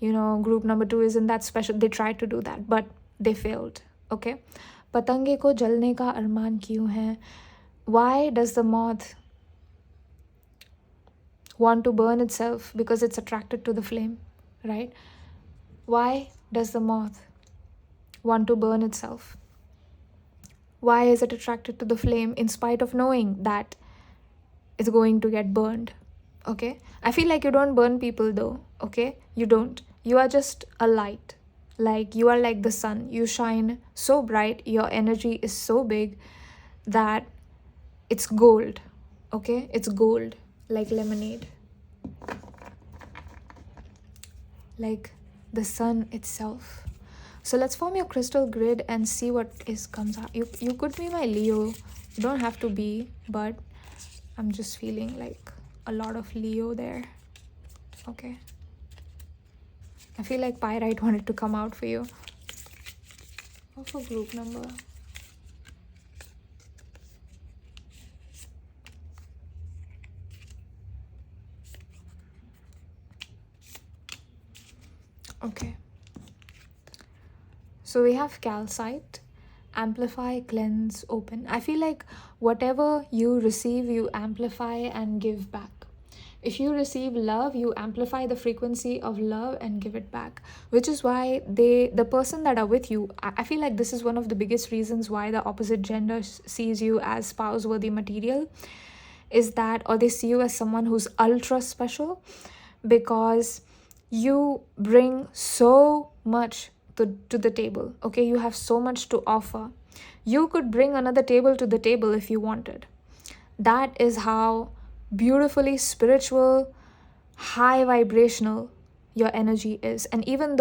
Group number 2 isn't that special. They tried to do that, but they failed. Okay. पतंगे को जलने का अरमान क्यों है? Why does the moth want to burn itself? Because it's attracted to the flame, right? Why does the moth want to burn itself? Why is it attracted to the flame in spite of knowing that it's going to get burned? Okay, I feel like you don't burn people though. Okay, you don't. You are just a light. Like you are like the sun. You shine so bright. Your energy is so big that it's gold. Okay, it's gold, like lemonade, like the sun itself. So let's form your crystal grid and see what comes out. You could be my Leo. You don't have to be, but I'm just feeling like a lot of Leo there. Okay, I feel like Pyrite wanted to come out for you. What's for group number? Okay, so we have calcite, amplify, cleanse, open. I feel like whatever you receive, you amplify and give back. If you receive love, you amplify the frequency of love and give it back, which is why the person that are with you, I feel like this is one of the biggest reasons why the opposite gender sees you as spouse-worthy material, is that, or they see you as someone who's ultra special, because you bring so much to the table. Okay, you have so much to offer. You could bring another table to the table if you wanted. That is how beautifully spiritual, high vibrational your energy is. And even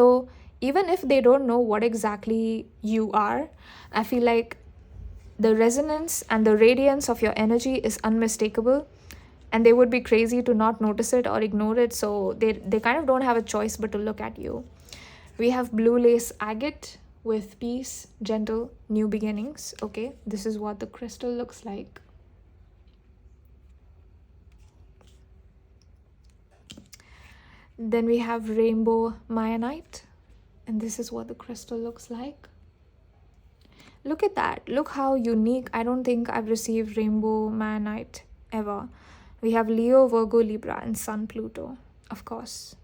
if they don't know what exactly you are, I feel like the resonance and the radiance of your energy is unmistakable, and they would be crazy to not notice it or ignore it. So they kind of don't have a choice but to look at you. We have blue lace agate with peace, gentle, new beginnings. Okay, this is what the crystal looks like. Then we have rainbow Myanite, and this is what the crystal looks like. Look at that. Look how unique. I don't think I've received rainbow Myanite ever. We have Leo, Virgo, Libra, and Sun, Pluto, of course.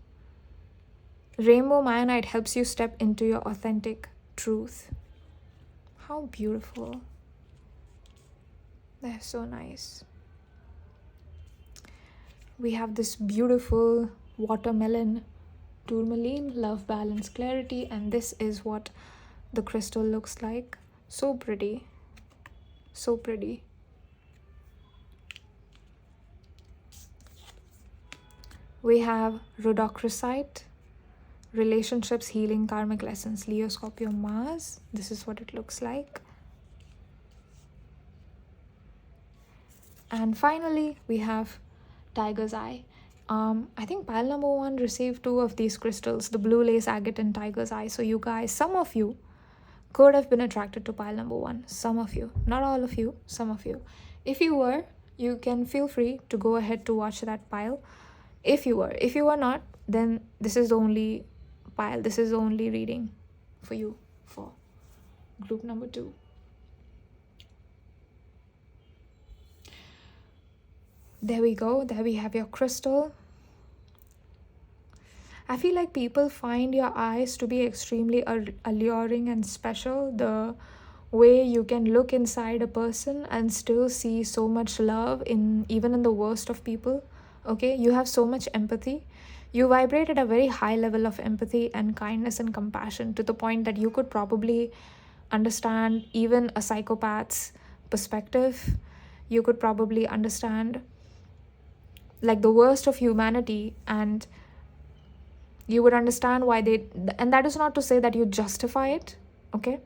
Rainbow Myanite helps you step into your authentic truth. How beautiful. They're so nice. We have this beautiful watermelon tourmaline, love, balance, clarity, and this is what the crystal looks like. So pretty. So pretty. We have rhodochrosite, relationships, healing, karmic lessons, Leo, Scorpio, Mars. This is what it looks like. And finally, we have tiger's eye. I think pile number 1 received 2 of these crystals, the blue lace agate and tiger's eye. So you guys, some of you could have been attracted to pile number 1. Some of you, not all of you, some of you. If you were, you can feel free to go ahead to watch that pile. If you were not, then this is the only pile, this is the only reading for you, for group number 2. There we go. There we have your crystal. I feel like people find your eyes to be extremely alluring and special. The way you can look inside a person and still see so much love even in the worst of people. Okay, you have so much empathy. You vibrate at a very high level of empathy and kindness and compassion, to the point that you could probably understand even a psychopath's perspective. You could probably understand like the worst of humanity, and you would understand why and that is not to say that you justify it, okay,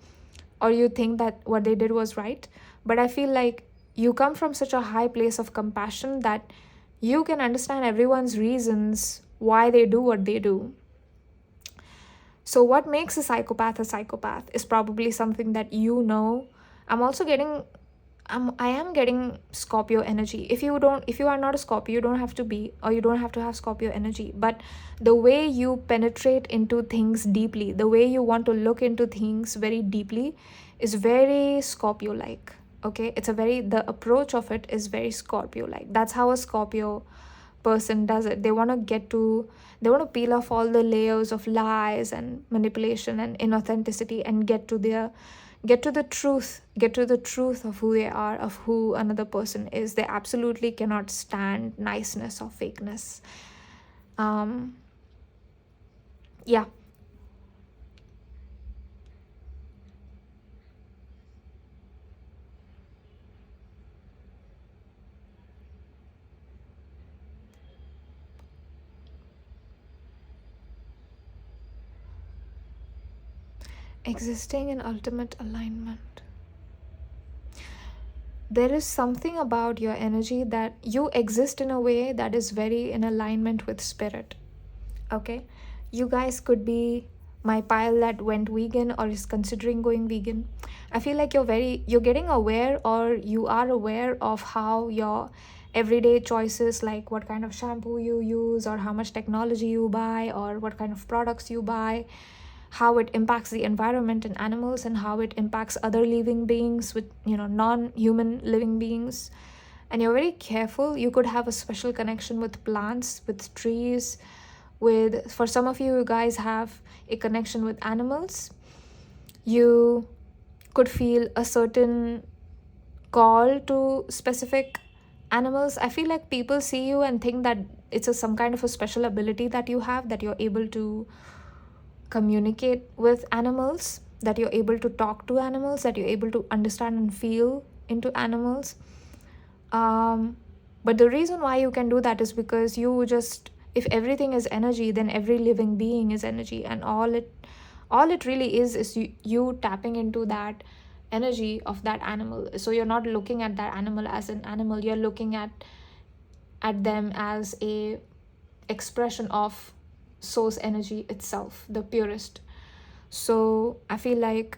or you think that what they did was right, but I feel like you come from such a high place of compassion that you can understand everyone's reasons why they do what they do. So what makes a psychopath is probably something that you know. I am getting Scorpio energy. If you are not a Scorpio, you don't have to be, or you don't have to have Scorpio energy. But the way you penetrate into things deeply, the way you want to look into things very deeply is very Scorpio-like. Okay, the approach of it is very Scorpio-like. That's how a Scorpio person does it. They want to peel off all the layers of lies and manipulation and inauthenticity and get to the truth of who they are, of who another person is. They absolutely cannot stand niceness or fakeness. Yeah. Existing in ultimate alignment. There is something about your energy that you exist in a way that is very in alignment with spirit. Okay, you guys could be my pile that went vegan or is considering going vegan. I feel like you're getting aware, or you are aware of how your everyday choices, like what kind of shampoo you use, or how much technology you buy, or what kind of products you buy, how it impacts the environment and animals, and how it impacts other living beings with non-human living beings. and you're very careful. You could have a special connection with plants, with trees, with, for some of you, you guys have a connection with animals. You could feel a certain call to specific animals. I feel like people see you and think that it's some kind of a special ability that you have, that you're able to communicate with animals, that you're able to talk to animals, that you're able to understand and feel into animals. But the reason why you can do that is because you just, if everything is energy, then every living being is energy, and all it really is you tapping into that energy of that animal. So you're not looking at that animal as an animal, you're looking at them as a expression of source energy itself, the purest. So I feel like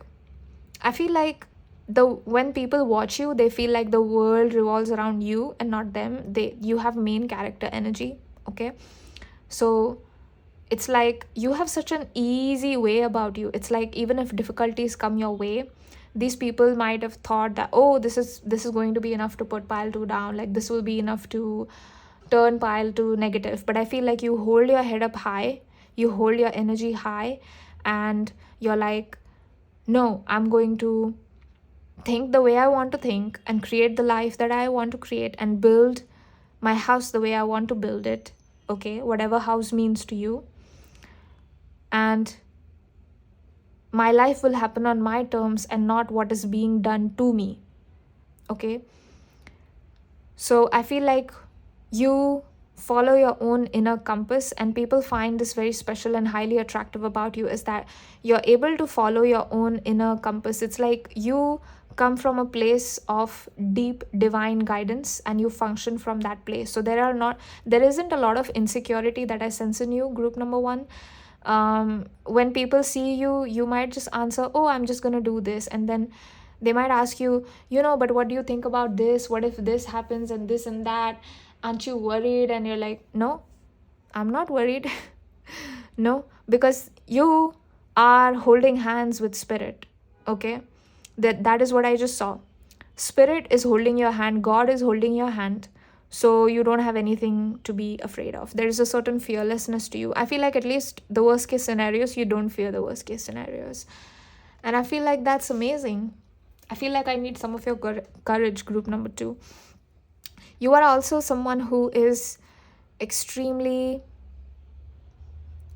when people watch you, they feel like the world revolves around you and not them. You have main character energy, okay? So it's like you have such an easy way about you. It's like even if difficulties come your way, these people might have thought that, oh, this is going to be enough to put pile 2 down, like this will be enough to turn pile 2 negative. But I feel like you hold your head up high, you hold your energy high, and you're like, no, I'm going to think the way I want to think and create the life that I want to create and build my house the way I want to build it, okay? Whatever house means to you. And my life will happen on my terms and not what is being done to me, okay? So I feel like you follow your own inner compass, and people find this very special and highly attractive about you, is that you're able to follow your own inner compass. It's like you come from a place of deep divine guidance and you function from that place. So there isn't a lot of insecurity that I sense in you, group number 1. When people see you, you might just answer, oh, I'm just gonna do this, and then they might ask you, but what do you think about this? What if this happens and this and that? Aren't you worried? And you're like, no, I'm not worried. No, because you are holding hands with spirit, okay? That is what I just saw. Spirit is holding your hand, God is holding your hand. So you don't have anything to be afraid of. There is a certain fearlessness to you. I feel like at least the worst case scenarios, you don't fear the worst case scenarios. And I feel like that's amazing. I feel like I need some of your courage, group number 2. You are also someone who is extremely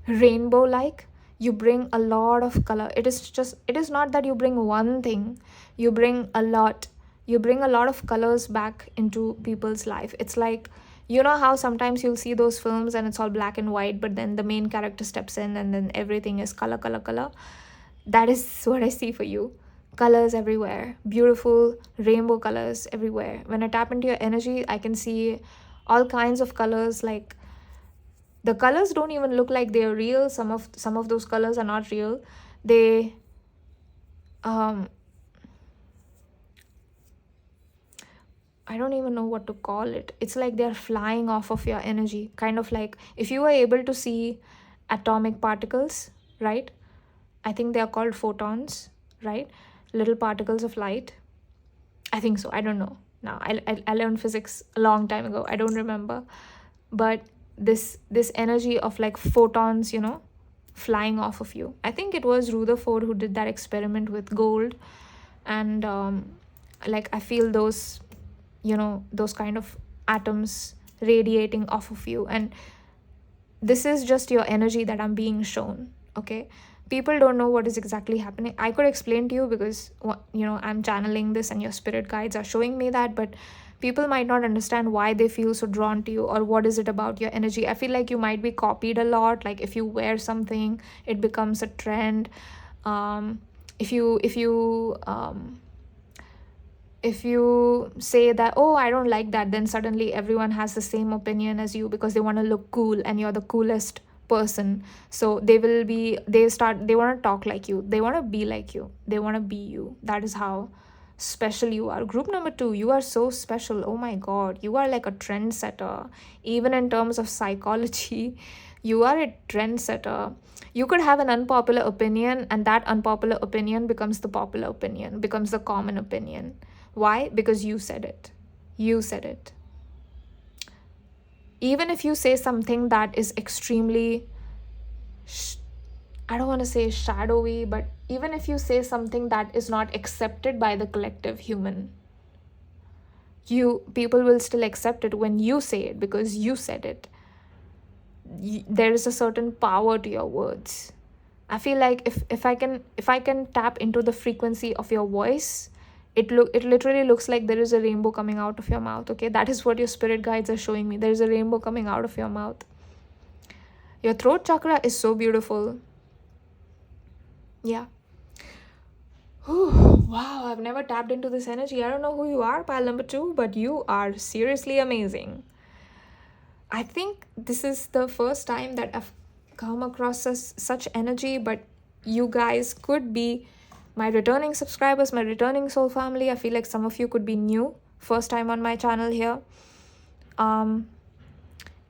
rainbow-like. You bring a lot of color. It is not that you bring one thing. You bring a lot. You bring a lot of colors back into people's life. It's like, how sometimes you'll see those films and it's all black and white, but then the main character steps in and then everything is color. That is what I see for you. Colors everywhere, beautiful rainbow colors everywhere. When I tap into your energy, I can see all kinds of colors. Like, the colors don't even look like they're real. Some of those colors are not real. They I don't even know what to call it. It's like they're flying off of your energy, kind of like if you were able to see atomic particles, right? I think they are called photons, right? Little particles of light. I think so. I don't know. Now, I learned physics a long time ago. I don't remember. But this energy of like photons, flying off of you. I think it was Rutherford who did that experiment with gold. And I feel those, those kind of atoms radiating off of you. And this is just your energy that I'm being shown, okay? People don't know what is exactly happening. I could explain to you because, I'm channeling this and your spirit guides are showing me that, but people might not understand why they feel so drawn to you or what is it about your energy. I feel like you might be copied a lot. Like if you wear something, it becomes a trend. If you say that, oh, I don't like that, then suddenly everyone has the same opinion as you because they want to look cool and you're the coolest person. So they want to talk like you, they want to be like you, they want to be you. That is how special you are. Group number 2, you are so special. Oh my god, you are like a trendsetter. Even in terms of psychology, you are a trendsetter. You could have an unpopular opinion and that unpopular opinion becomes the popular opinion, becomes the common opinion. Why? Because you said it. You said it. Even if you say something that is extremely, I don't want to say shadowy, but even if you say something that is not accepted by the collective human, people will still accept it when you say it because you said it. There is a certain power to your words. I feel like if I can tap into the frequency of your voice, it literally looks like there is a rainbow coming out of your mouth. Okay, that is what your spirit guides are showing me. There is a rainbow coming out of your mouth. Your throat chakra is so beautiful. Yeah. Whew, wow, I've never tapped into this energy. I don't know who you are, pile number 2, but you are seriously amazing. I think this is the first time that I've come across such energy, but you guys could be my returning subscribers, my returning soul family. I feel like some of you could be new, first time on my channel here.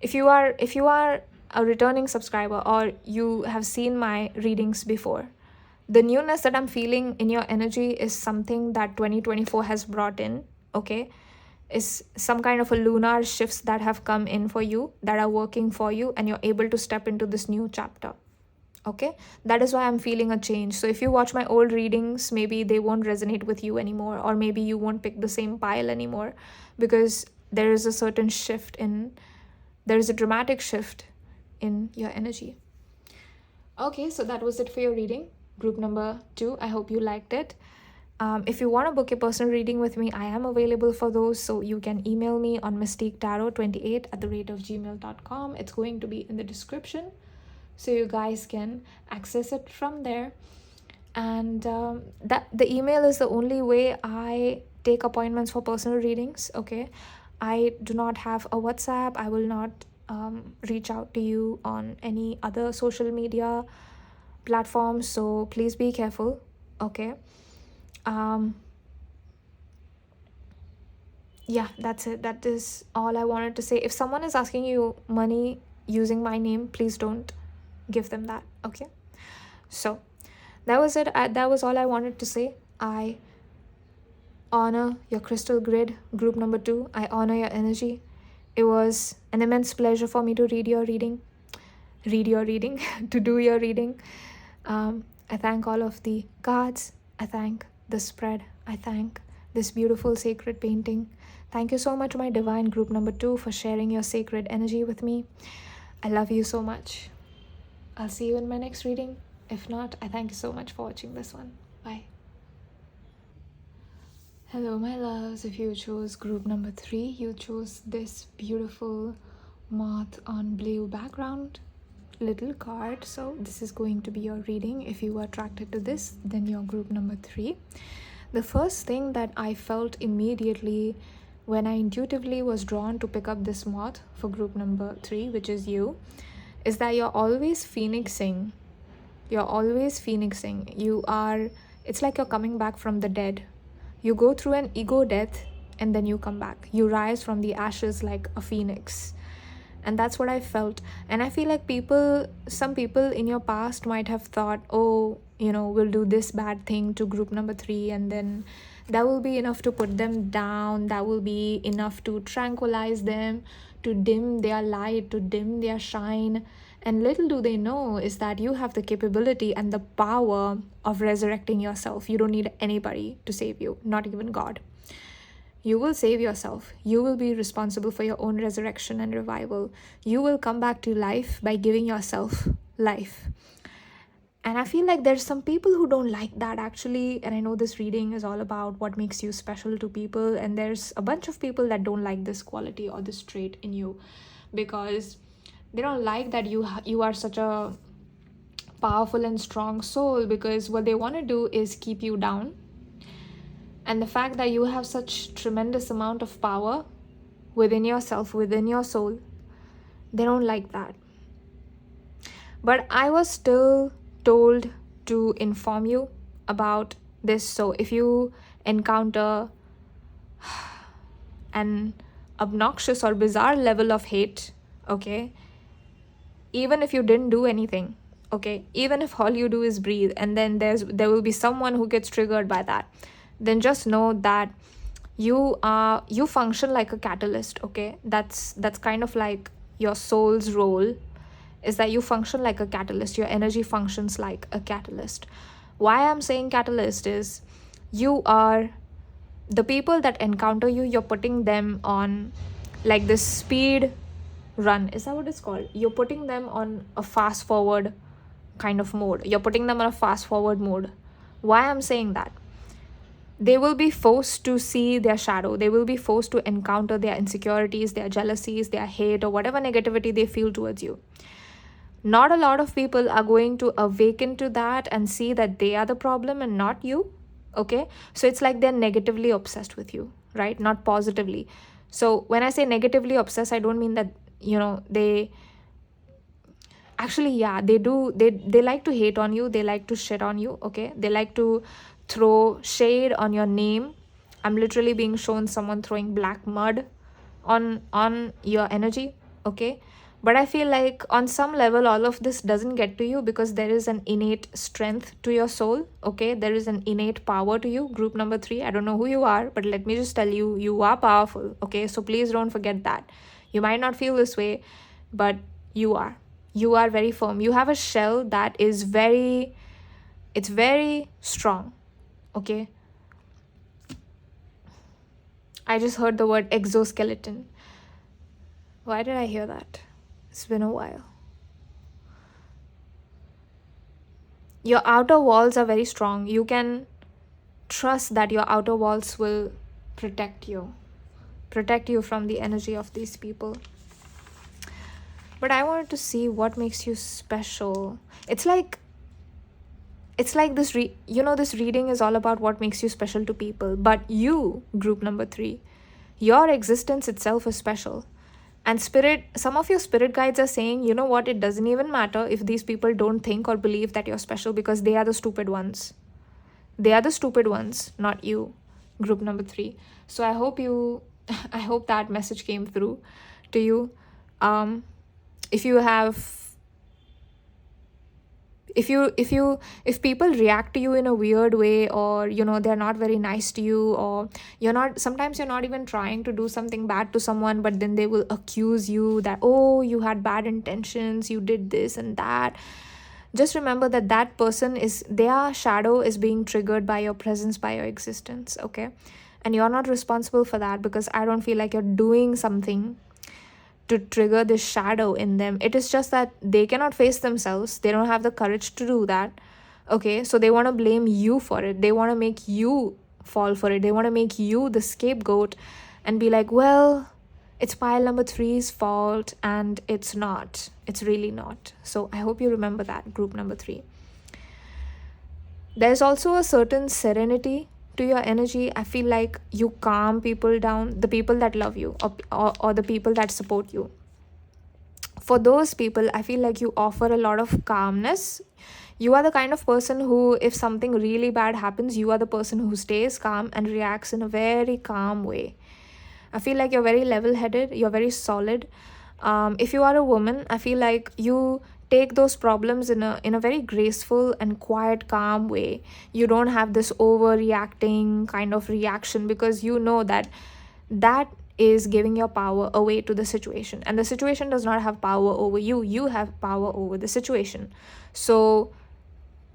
If you are a returning subscriber or you have seen my readings before, the newness that I'm feeling in your energy is something that 2024 has brought in, okay? Is some kind of a lunar shifts that have come in for you, that are working for you, and you're able to step into this new chapter. Okay, that is why I'm feeling a change. So if you watch my old readings, maybe they won't resonate with you anymore, or maybe you won't pick the same pile anymore, because there is a certain shift there is a dramatic shift in your energy. Okay, so that was it for your reading, group number 2. I hope you liked it. If you want to book a personal reading with me, I am available for those. So you can email me on mystiquetarot28@gmail.com. It's going to be in the description, so you guys can access it from there. And that the email is the only way I take appointments for personal readings. Okay, I do not have a WhatsApp. I will not reach out to you on any other social media platforms. So please be careful. Okay. Yeah, that's it. That is all I wanted to say. If someone is asking you money using my name, please don't give them that. Okay, so that was it. That was all I wanted to say. I honor your crystal grid, group number 2. I honor your energy. It was an immense pleasure for me to to do your reading. I thank all of the cards. I thank the spread. I thank this beautiful sacred painting. Thank you so much, my divine group number 2, for sharing your sacred energy with me. I love you so much. I'll see you in my next reading. If not, I thank you so much for watching this one. Bye. Hello, my loves. If you chose group number 3, you chose this beautiful moth on blue background little card. So this is going to be your reading. If you were attracted to this, then you're group number 3. The first thing that I felt immediately when I intuitively was drawn to pick up this moth for group number 3, which is you, is that you're always phoenixing. It's like you're coming back from the dead. You go through an ego death and then you come back. You rise from the ashes like a phoenix. And that's what I felt. And I feel like some people in your past might have thought, oh, we'll do this bad thing to group number 3, and then that will be enough to put them down. That will be enough to tranquilize them, to dim their light, to dim their shine. And little do they know is that you have the capability and the power of resurrecting yourself. You don't need anybody to save you, not even God. You will save yourself. You will be responsible for your own resurrection and revival. You will come back to life by giving yourself life. And I feel like there's some people who don't like that actually. And I know this reading is all about what makes you special to people. And there's a bunch of people that don't like this quality or this trait in you, because they don't like that you are such a powerful and strong soul, because what they want to do is keep you down. And the fact that you have such tremendous amount of power within yourself, within your soul, they don't like that. But I was still told to inform you about this. So if you encounter an obnoxious or bizarre level of hate, okay, even if you didn't do anything, okay, even if all you do is breathe, and then there will be someone who gets triggered by that, then just know that you function like a catalyst, okay? That's kind of like your soul's role, is that you function like a catalyst. Your energy functions like a catalyst. Why I'm saying catalyst is, you are the people that encounter you, you're putting them on like this speed run. Is that what it's called? You're putting them on a fast forward kind of mode. You're putting them on a fast forward mode. Why I'm saying that? They will be forced to see their shadow. They will be forced to encounter their insecurities, their jealousies, their hate, or whatever negativity they feel towards you. Not a lot of people are going to awaken to that and see that they are the problem and not you, okay? So it's like they're negatively obsessed with you, right? Not positively. So when I say negatively obsessed, I don't mean that, they actually, yeah, they do. They like to hate on you. They like to shit on you, okay? They like to throw shade on your name. I'm literally being shown someone throwing black mud on your energy, okay? But I feel like on some level, all of this doesn't get to you because there is an innate strength to your soul, okay? There is an innate power to you. Group number 3, I don't know who you are, but let me just tell you, you are powerful, okay? So please don't forget that. You might not feel this way, but you are. You are very firm. You have a shell that is it's very strong, okay? I just heard the word exoskeleton. Why did I hear that? It's been a while. Your outer walls are very strong. You can trust that your outer walls will protect you from the energy of these people. But I wanted to see what makes you special. It's like this this reading is all about what makes you special to people. But you, group number 3, your existence itself is special. And some of your spirit guides are saying, you know what, it doesn't even matter if these people don't think or believe that you're special, because they are the stupid ones. They are the stupid ones, not you, group number 3. So I hope that message came through to you. If people react to you in a weird way, or they're not very nice to you, or sometimes you're not even trying to do something bad to someone, but then they will accuse you that, oh, you had bad intentions, you did this and that. Just remember that person their shadow is being triggered by your presence, by your existence, okay? And you're not responsible for that, because I don't feel like you're doing something to trigger this shadow in them. It is just that they cannot face themselves. They don't have the courage to do that, okay? So they want to blame you for it. They want to make you fall for it. They want to make you the scapegoat and be like, well, it's pile number 3's fault, and it's not. It's really not. So I hope you remember that, group number 3. There's also a certain serenity to your energy. I feel like you calm people down, the people that love you, or the people that support you. For those people, I feel like you offer a lot of calmness. You are the kind of person who, if something really bad happens, you are the person who stays calm and reacts in a very calm way. I feel like you're very level-headed, you're very solid. If you are a woman, I feel like you take those problems in a very graceful and quiet, calm way. You don't have this overreacting kind of reaction, because you know that is giving your power away to the situation, and the situation does not have power over you. You have power over the situation. So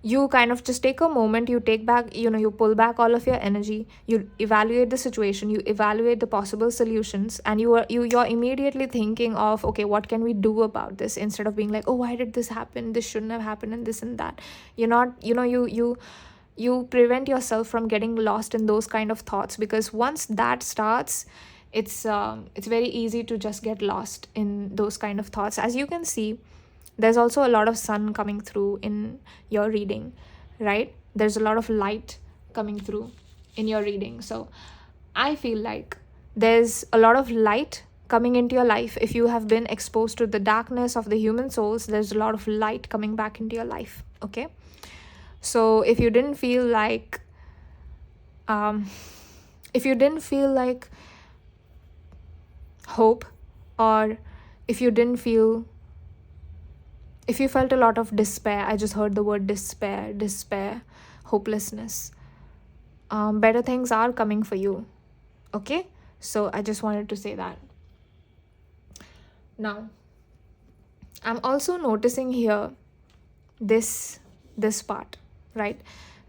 you kind of just take a moment, you take back, you pull back all of your energy, you evaluate the situation, you evaluate the possible solutions, and you're immediately thinking of, okay, what can we do about this, instead of being like, oh, why did this happen, this shouldn't have happened, and this and that. You're not, you prevent yourself from getting lost in those kind of thoughts, because once that starts, it's very easy to just get lost in those kind of thoughts. As you can see, there's also a lot of sun coming through in your reading, right? There's a lot of light coming through in your reading. So I feel like there's a lot of light coming into your life. If you have been exposed to the darkness of the human souls, there's a lot of light coming back into your life, okay? So if you didn't feel like hope, or if you felt a lot of despair, I just heard the word despair, hopelessness, better things are coming for you, Okay, so I just wanted to say that. Now I'm also noticing here this part, right?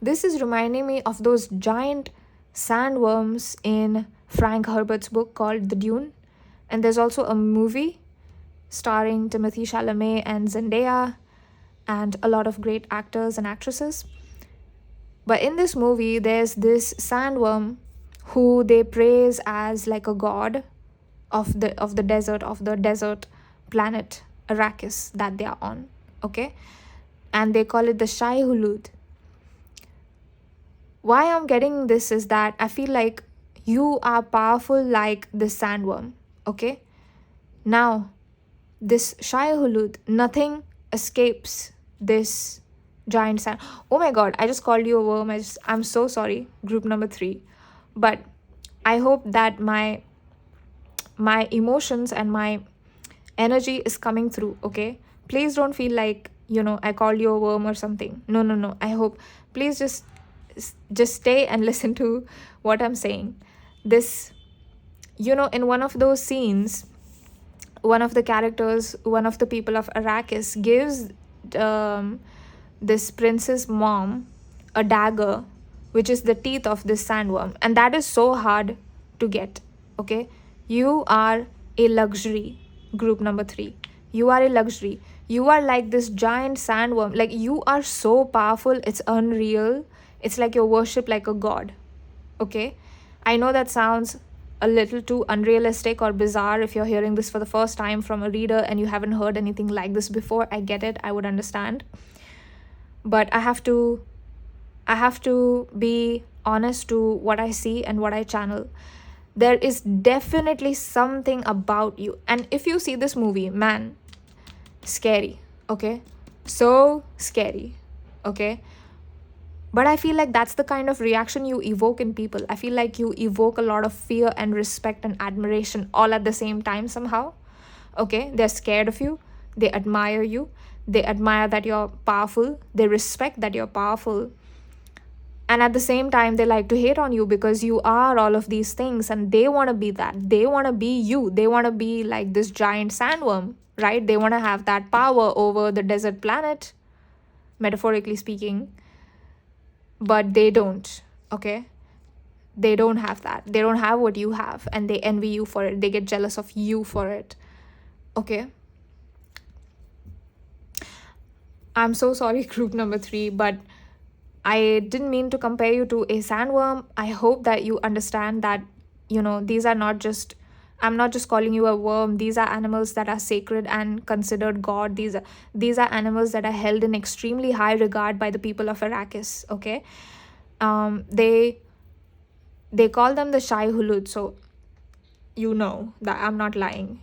This is reminding me of those giant sandworms in Frank Herbert's book called The Dune. And there's also a movie starring Timothée Chalamet and Zendaya and a lot of great actors and actresses. But in this movie, there's this sandworm who they praise as like a god of the desert planet Arrakis that they are on. Okay, and they call it the 𝘱𝘪𝘤. Why I'm getting this is that I feel like you are powerful like this sandworm. Okay, now this 𝘱𝘪𝘤, nothing escapes this giant sand. Oh my god, I just called you a worm. I'm so sorry, group number 3. But I hope that my emotions and my energy is coming through. Okay, please don't feel like, I called you a worm or something. No, I hope, please just stay and listen to what I'm saying. This, in one of those scenes, one of the characters, one of the people of Arrakis gives this prince's mom a dagger, which is the teeth of this sandworm, and that is so hard to get. Okay, you are a luxury, group number 3. You are a luxury. You are like this giant sandworm. Like, you are so powerful, it's unreal. It's like you're worshipped like a god. Okay, I know that sounds a little too unrealistic or bizarre if you're hearing this for the first time from a reader and you haven't heard anything like this before. I get it, I would understand, but I have to be honest to what I see and what I channel. There is definitely something about you, and if you see this movie, man, scary. Okay, so scary. Okay, but I feel like that's the kind of reaction you evoke in people. I feel like you evoke a lot of fear and respect and admiration all at the same time somehow. Okay, they're scared of you, they admire you, they admire that you're powerful, they respect that you're powerful, and at the same time they like to hate on you because you are all of these things, and they want to be that. They want to be you. They want to be like this giant sandworm, right? They want to have that power over the desert planet, metaphorically speaking. But they don't. Okay, they don't have that. They don't have what you have, and they envy you for it. They get jealous of you for it. Okay, I'm so sorry, group number 3, but I didn't mean to compare you to a sandworm. I hope that you understand that, these are not just, I'm not just calling you a worm. These are animals that are sacred and considered God. These are animals that are held in extremely high regard by the people of Arrakis. Okay, they call them the 𝘱𝘪𝘤. So you know that I'm not lying.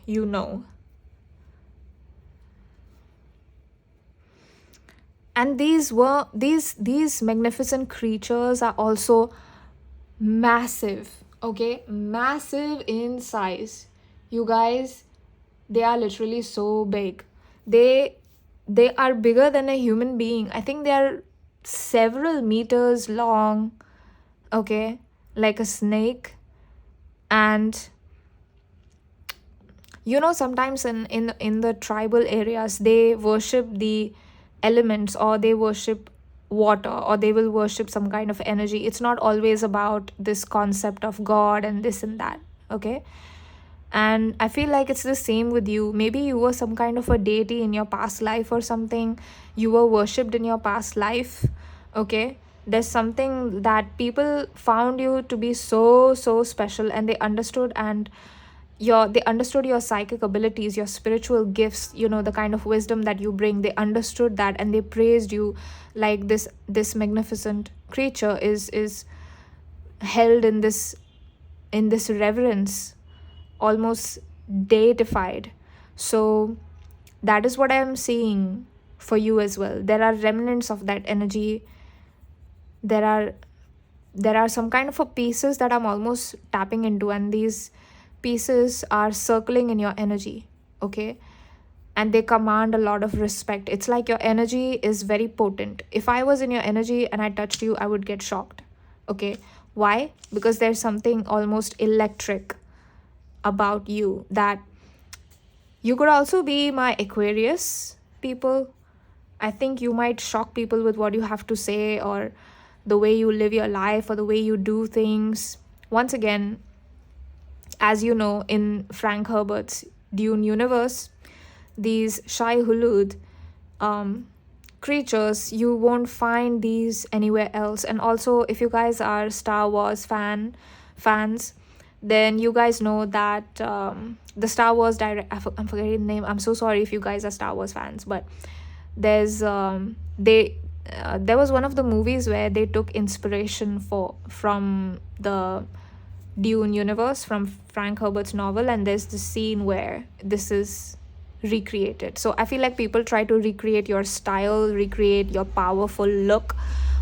And these magnificent creatures are also massive. Okay, massive in size. You guys, they are literally so big. They are bigger than a human being. I think they are several meters long. Okay, like a snake. And sometimes in the tribal areas, they worship the elements, or they worship water, or they will worship some kind of energy. It's not always about this concept of God and this and that. Okay, and I feel like it's the same with you. Maybe you were some kind of a deity in your past life or something. You were worshipped in your past life. Okay, there's something that people found you to be so special, and they understood your psychic abilities, your spiritual gifts, the kind of wisdom that you bring. They understood that, and they praised you like this magnificent creature is held in this reverence, almost deified. So that is what I am seeing for you as well. There are remnants of that energy. There are some kind of pieces that I'm almost tapping into, and these pieces are circling in your energy. Okay, and they command a lot of respect. It's like your energy is very potent. If I was in your energy and I touched you, I would get shocked. Okay, Why? Because there's something almost electric about you. That you could also be my Aquarius people. I think you might shock people with what you have to say, or the way you live your life, or the way you do things. Once again, as you know, in Frank Herbert's Dune universe, these 𝘱𝘪𝘤𝘫 creatures, you won't find these anywhere else. And also, if you guys are Star Wars fans, then you guys know that the Star Wars I'm forgetting the name. I'm so sorry if you guys are Star Wars fans, but there's there was one of the movies where they took inspiration from the Dune universe, from Frank Herbert's novel, and there's the scene where this is recreated. So I feel like people try to recreate your style, recreate your powerful look,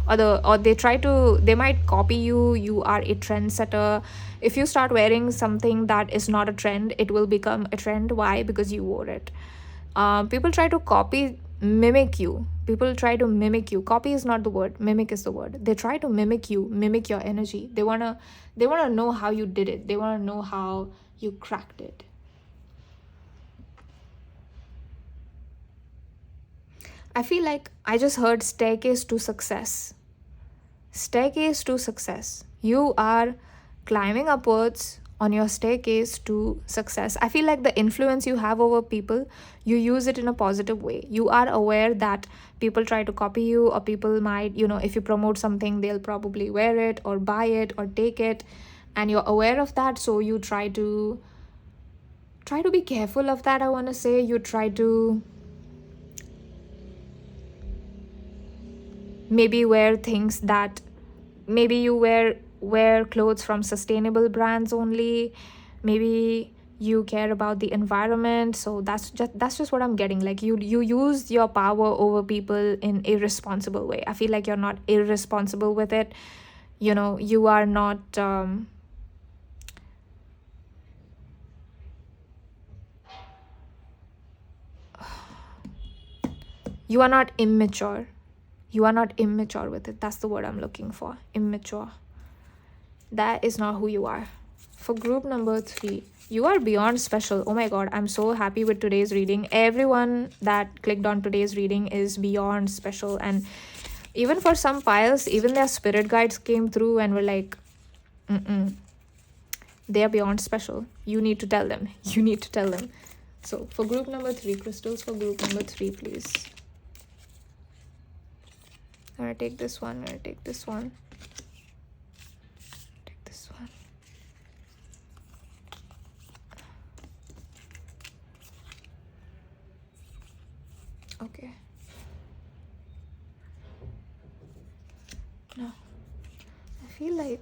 or they might copy you. You are a trendsetter. If you start wearing something that is not a trend, it will become a trend. Why? Because you wore it. People try to mimic you. People try to mimic you. Copy is not the word, mimic is the word. They try to mimic you, mimic your energy. They wanna know how you did it. They wanna know how you cracked it. I feel like I just heard staircase to success. Staircase to success. You are climbing upwards on your staircase to success. I feel like the influence you have over people, you use it in a positive way. You are aware that people try to copy you, or people might, if you promote something, they'll probably wear it or buy it or take it, and you're aware of that. So you try to be careful of that. I want to say you try to maybe wear things that maybe you wear clothes from sustainable brands only. Maybe you care about the environment. So that's just what I'm getting. Like you use your power over people in a responsible way. I feel like you're not irresponsible with it. You are not you are not immature. You are not immature with it. That's the word I'm looking for. Immature. That is not who you are. For group number 3, you are beyond special. Oh my god, I'm so happy with today's reading. Everyone that clicked on today's reading is beyond special. And even for some piles, even their spirit guides came through and were like, they are beyond special. You need to tell them. You need to tell them. So for group number 3, crystals for group number 3, please. I'm gonna take this one. I'm gonna take this one. Take this one. Okay. No. I feel like...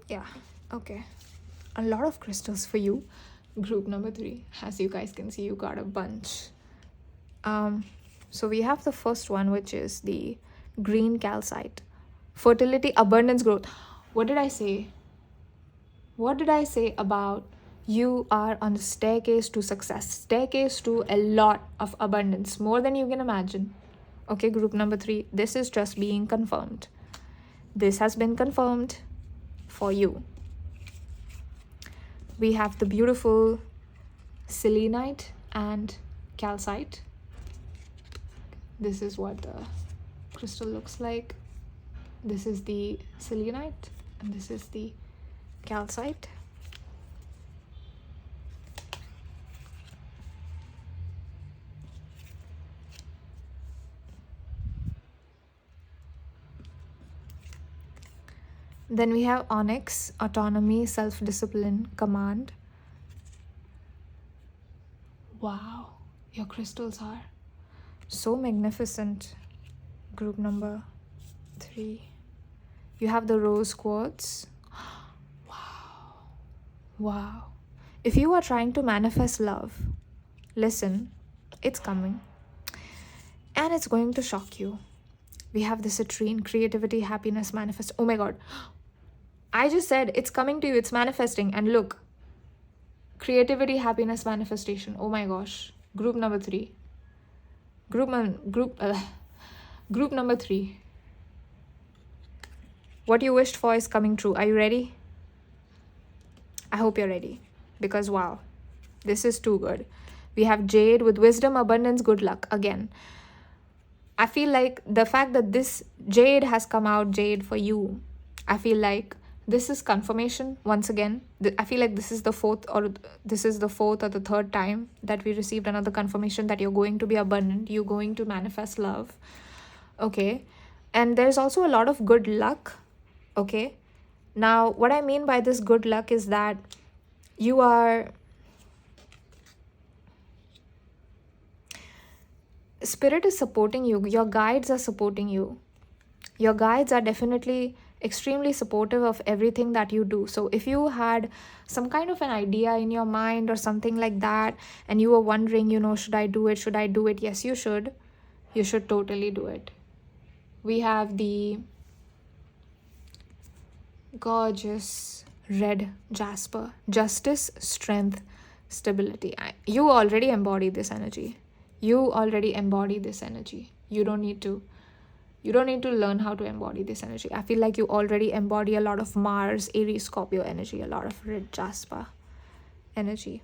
yeah. Okay. A lot of crystals for you. Group number 3. As you guys can see, you got a bunch. So we have the first one, which is the green calcite. Fertility, abundance, growth. What did I say? What did I say about you are on the staircase to success? Staircase to a lot of abundance. More than you can imagine. Okay, group number 3. This is just being confirmed. This has been confirmed for you. We have the beautiful selenite and calcite. This is what the crystal looks like. This is the selenite and this is the calcite. Then we have onyx, autonomy, self-discipline, command. Wow, your crystals are so magnificent. Group number 3. You have the rose quartz. Wow. Wow. If you are trying to manifest love, listen, it's coming. And it's going to shock you. We have the citrine, creativity, happiness, manifest. Oh my god. I just said it's coming to you, it's manifesting. And look, creativity, happiness, manifestation. Oh my gosh. Group number 3. Group number 3. What you wished for is coming true. Are you ready? I hope you're ready, because wow, this is too good. We have Jade with wisdom, abundance, good luck. Again, I feel like the fact that this Jade has come out, Jade, for you, I feel like this is confirmation once again. I feel like this is the fourth or the third time that we received another confirmation that you're going to be abundant, you're going to manifest love. Okay, and there's also a lot of good luck. Okay, now what I mean by this good luck is that you are, spirit is supporting you, your guides are supporting you. Your guides are definitely extremely supportive of everything that you do. So if you had some kind of an idea in your mind or something like that, and you were wondering, should I do it? Should I do it? Yes, you should. You should totally do it. We have the gorgeous red jasper, justice, strength, stability. You already embody this energy. You already embody this energy. You don't need to learn how to embody this energy. I feel like you already embody a lot of Mars, Aries, Scorpio energy, a lot of red jasper energy.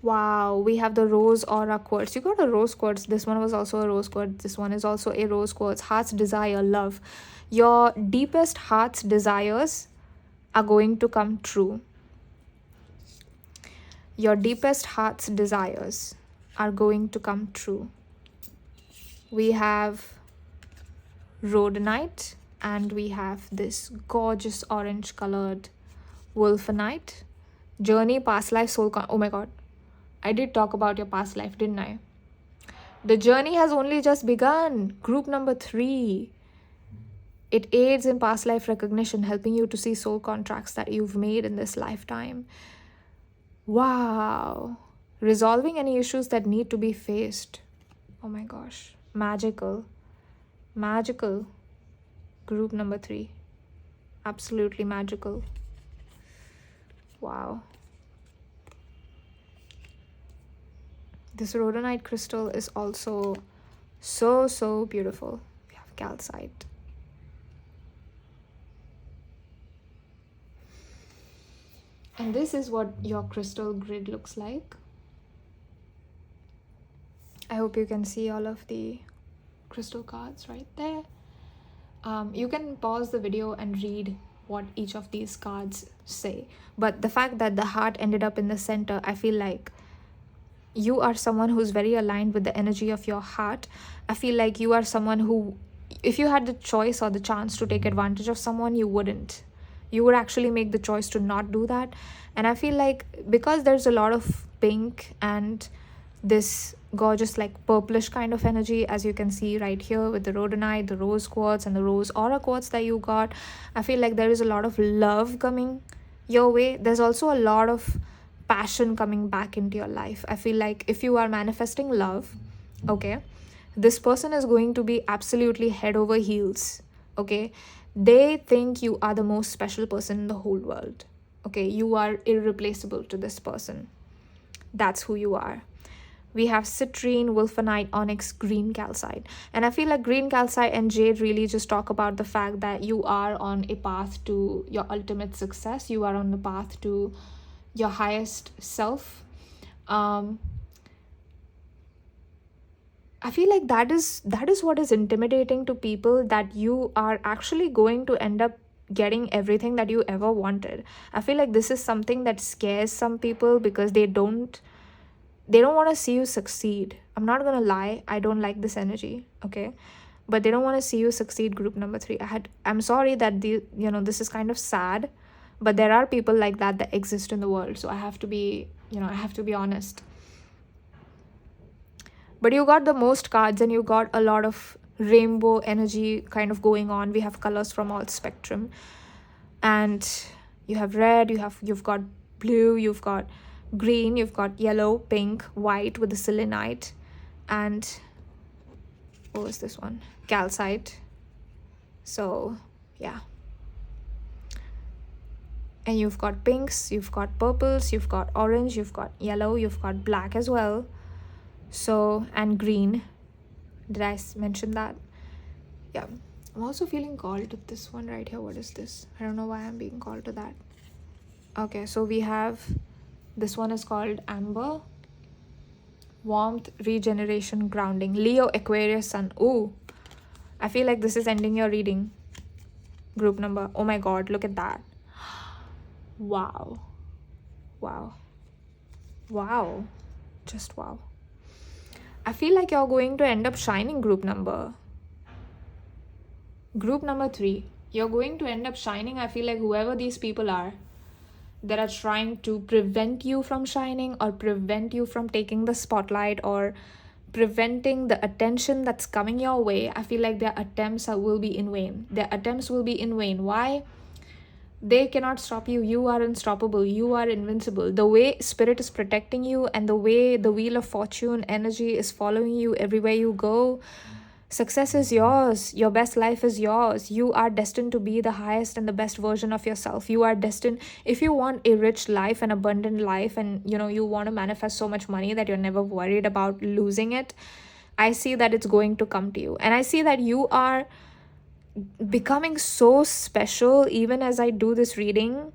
Wow, we have the rose aura quartz. You got a rose quartz. This one was also a rose quartz. This one is also a rose quartz. Heart's desire, love. Your deepest heart's desires are going to come true. Your deepest heart's desires are going to come true. We have rhodonite, and we have this gorgeous orange colored wolfenite. Journey, past life, soul oh my god, I did talk about your past life, didn't I? The journey has only just begun. Group number 3. It aids in past life recognition, helping you to see soul contracts that you've made in this lifetime. Wow. Resolving any issues that need to be faced. Oh my gosh. Magical. Magical. Group number 3. Absolutely magical. Wow. This rhodonite crystal is also so beautiful. We have calcite. And this is what your crystal grid looks like. I hope you can see all of the crystal cards right there. You can pause the video and read what each of these cards say. But the fact that the heart ended up in the center, I feel like you are someone who's very aligned with the energy of your heart. I feel like you are someone who, if you had the choice or the chance to take advantage of someone, you wouldn't. You would actually make the choice to not do that. And I feel like because there's a lot of pink and this gorgeous like purplish kind of energy, as you can see right here with the rhodonite, the rose quartz, and the rose aura quartz that you got, I feel like there is a lot of love coming your way. There's also a lot of passion coming back into your life. I feel like if you are manifesting love, okay, this person is going to be absolutely head over heels. Okay, they think you are the most special person in the whole world. Okay, you are irreplaceable to this person. That's who you are. We have citrine, wolfenite, onyx, green calcite. And I feel like green calcite and jade really just talk about the fact that you are on a path to your ultimate success. You are on the path to your highest self. I feel like that is what is intimidating to people, that you are actually going to end up getting everything that you ever wanted. I feel like this is something that scares some people because they don't want to see you succeed. I'm not gonna lie, I don't like this energy, okay? But they don't want to see you succeed, group number 3. I'm sorry that this is kind of sad, but there are people like that exist in the world. So I have to be honest. But you got the most cards and you got a lot of rainbow energy kind of going on. We have colors from all spectrum. And you have red, you've got blue, you've got green, you've got yellow, pink, white with the selenite. And what was this one? Calcite. So, yeah. And you've got pinks, you've got purples, you've got orange, you've got yellow, you've got black as well. So, and green. Did I mention that? Yeah. I'm also feeling called to this one right here. What is this? I don't know why I'm being called to that. Okay, so we have, this one is called Amber. Warmth, regeneration, grounding. Leo, Aquarius, Sun. Ooh, I feel like this is ending your reading. Group number. Oh my god, look at that. Wow. Wow. Wow. Just wow. I feel like you're going to end up shining, group number. Group number 3. You're going to end up shining. I feel like whoever these people are that are trying to prevent you from shining or prevent you from taking the spotlight or preventing the attention that's coming your way, I feel like their attempts will be in vain. Their attempts will be in vain. Why? They cannot stop you. You are unstoppable. You are invincible. The way spirit is protecting you and the way the wheel of fortune energy is following you everywhere you go, success is yours. Your best life is yours. You are destined to be the highest and the best version of yourself. You are destined, if you want a rich life, an abundant life, and you want to manifest so much money that you're never worried about losing it, I see that it's going to come to you. And I see that you are becoming so special. Even as I do this reading,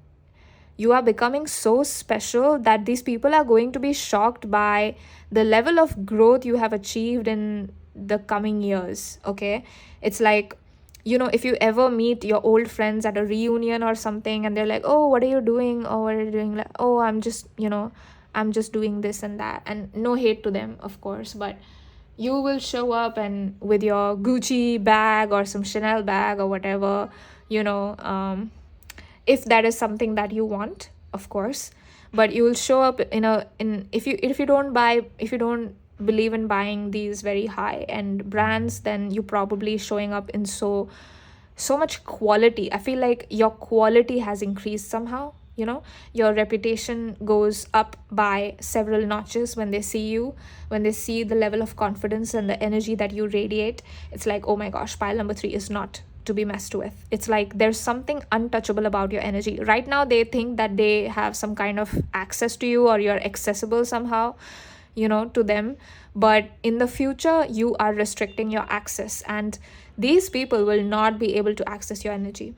you are becoming so special that these people are going to be shocked by the level of growth you have achieved in the coming years. Okay, it's like, if you ever meet your old friends at a reunion or something and they're like, oh, what are you doing? Oh, what are you doing? Like, oh, I'm just doing this and that. And no hate to them, of course, but you will show up and with your Gucci bag or some Chanel bag or whatever, if that is something that you want, of course. But you will show up if you don't believe in buying these very high end brands, then you probably showing up in so much quality. I feel like your quality has increased somehow. Your reputation goes up by several notches when they see you, when they see the level of confidence and the energy that you radiate. It's like, oh my gosh, pile number 3 is not to be messed with. It's like there's something untouchable about your energy. Right now they think that they have some kind of access to you or you're accessible somehow, to them. But in the future, you are restricting your access, and these people will not be able to access your energy.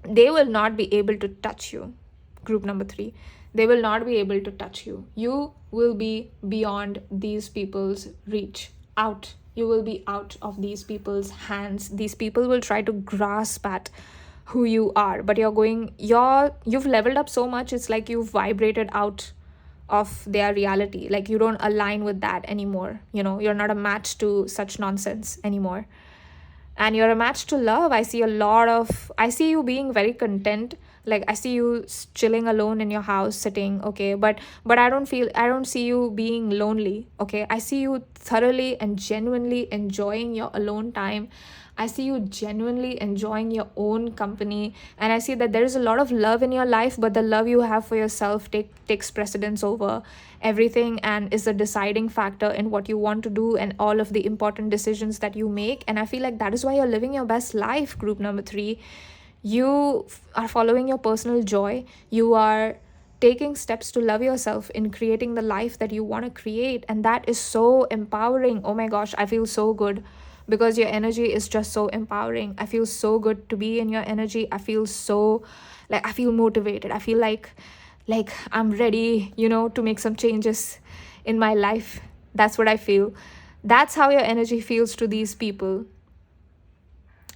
They will not be able to touch you. Group number 3, they will not be able to touch you. You will be beyond these people's reach. You will be out of these people's hands. These people will try to grasp at who you are, but you've leveled up so much. It's like you've vibrated out of their reality. Like you don't align with that anymore. You're not a match to such nonsense anymore, and you're a match to love. I see you being very content. Like I see you chilling alone in your house, sitting, okay, but I don't see you being lonely. Okay, I see you thoroughly and genuinely enjoying your alone time. I see you genuinely enjoying your own company, and I see that there is a lot of love in your life, but the love you have for yourself takes precedence over everything and is a deciding factor in what you want to do and all of the important decisions that you make. And I feel like that is why you're living your best life, group number 3. You are following your personal joy. You are taking steps to love yourself in creating the life that you want to create, and that is so empowering. Oh my gosh, I feel so good because your energy is just so empowering. I feel so good to be in your energy. I feel I feel motivated. I feel like I'm ready, to make some changes in my life. That's what I feel. That's how your energy feels to these people.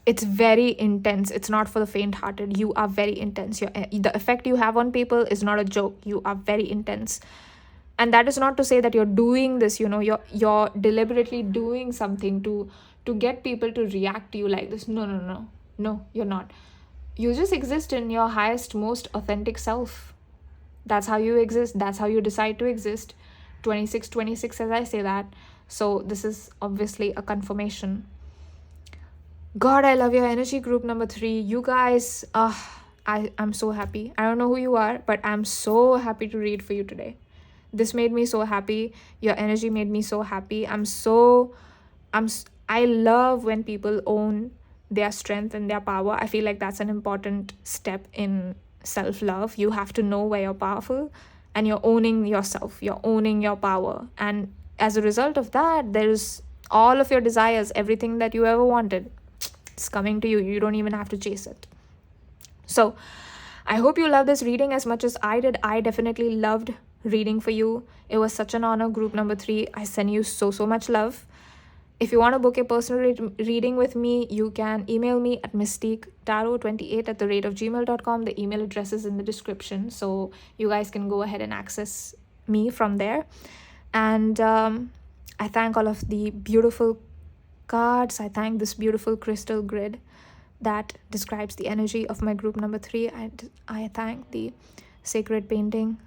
It's very intense. It's not for the faint-hearted. You are very intense. The effect you have on people is not a joke. You are very intense. And that is not to say that you're doing this, you're deliberately doing something to get people to react to you like this. No, you're not. You just exist in your highest, most authentic self. That's how you exist. That's how you decide to exist. 26 as I say that. So this is obviously a confirmation. God, I love your energy, group number 3. You guys, I'm so happy. I don't know who you are, but I'm so happy to read for you today. This made me so happy. Your energy made me so happy. I love when people own their strength and their power. I feel like that's an important step in self-love. You have to know where you're powerful and you're owning yourself. You're owning your power. And as a result of that, there's All of your desires, everything that you ever wanted, it's coming to you. You don't even have to chase it. So I hope you love this reading as much as I did. I definitely loved reading for you. It was such an honor. Group number 3, I send you so much love. If you want to book a personal reading with me, you can email me at mystique.𝑒28@gmail.com. The email address is in the description, so you guys can go ahead and access me from there. And I thank all of the beautiful cards. I thank this beautiful crystal grid that describes the energy of my group number 3. I thank the sacred painting.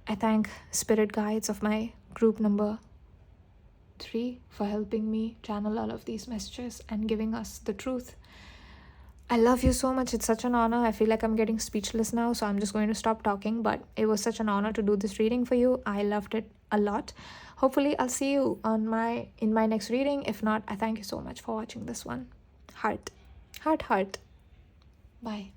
I thank spirit guides of my group number 3 for helping me channel all of these messages and giving us the truth. I love you so much. It's such an honor. I feel like I'm getting speechless now, so I'm just going to stop talking. But it was such an honor to do this reading for you. I loved it a lot. Hopefully I'll see you in my next reading. If not, I thank you so much for watching this one. Heart. Bye.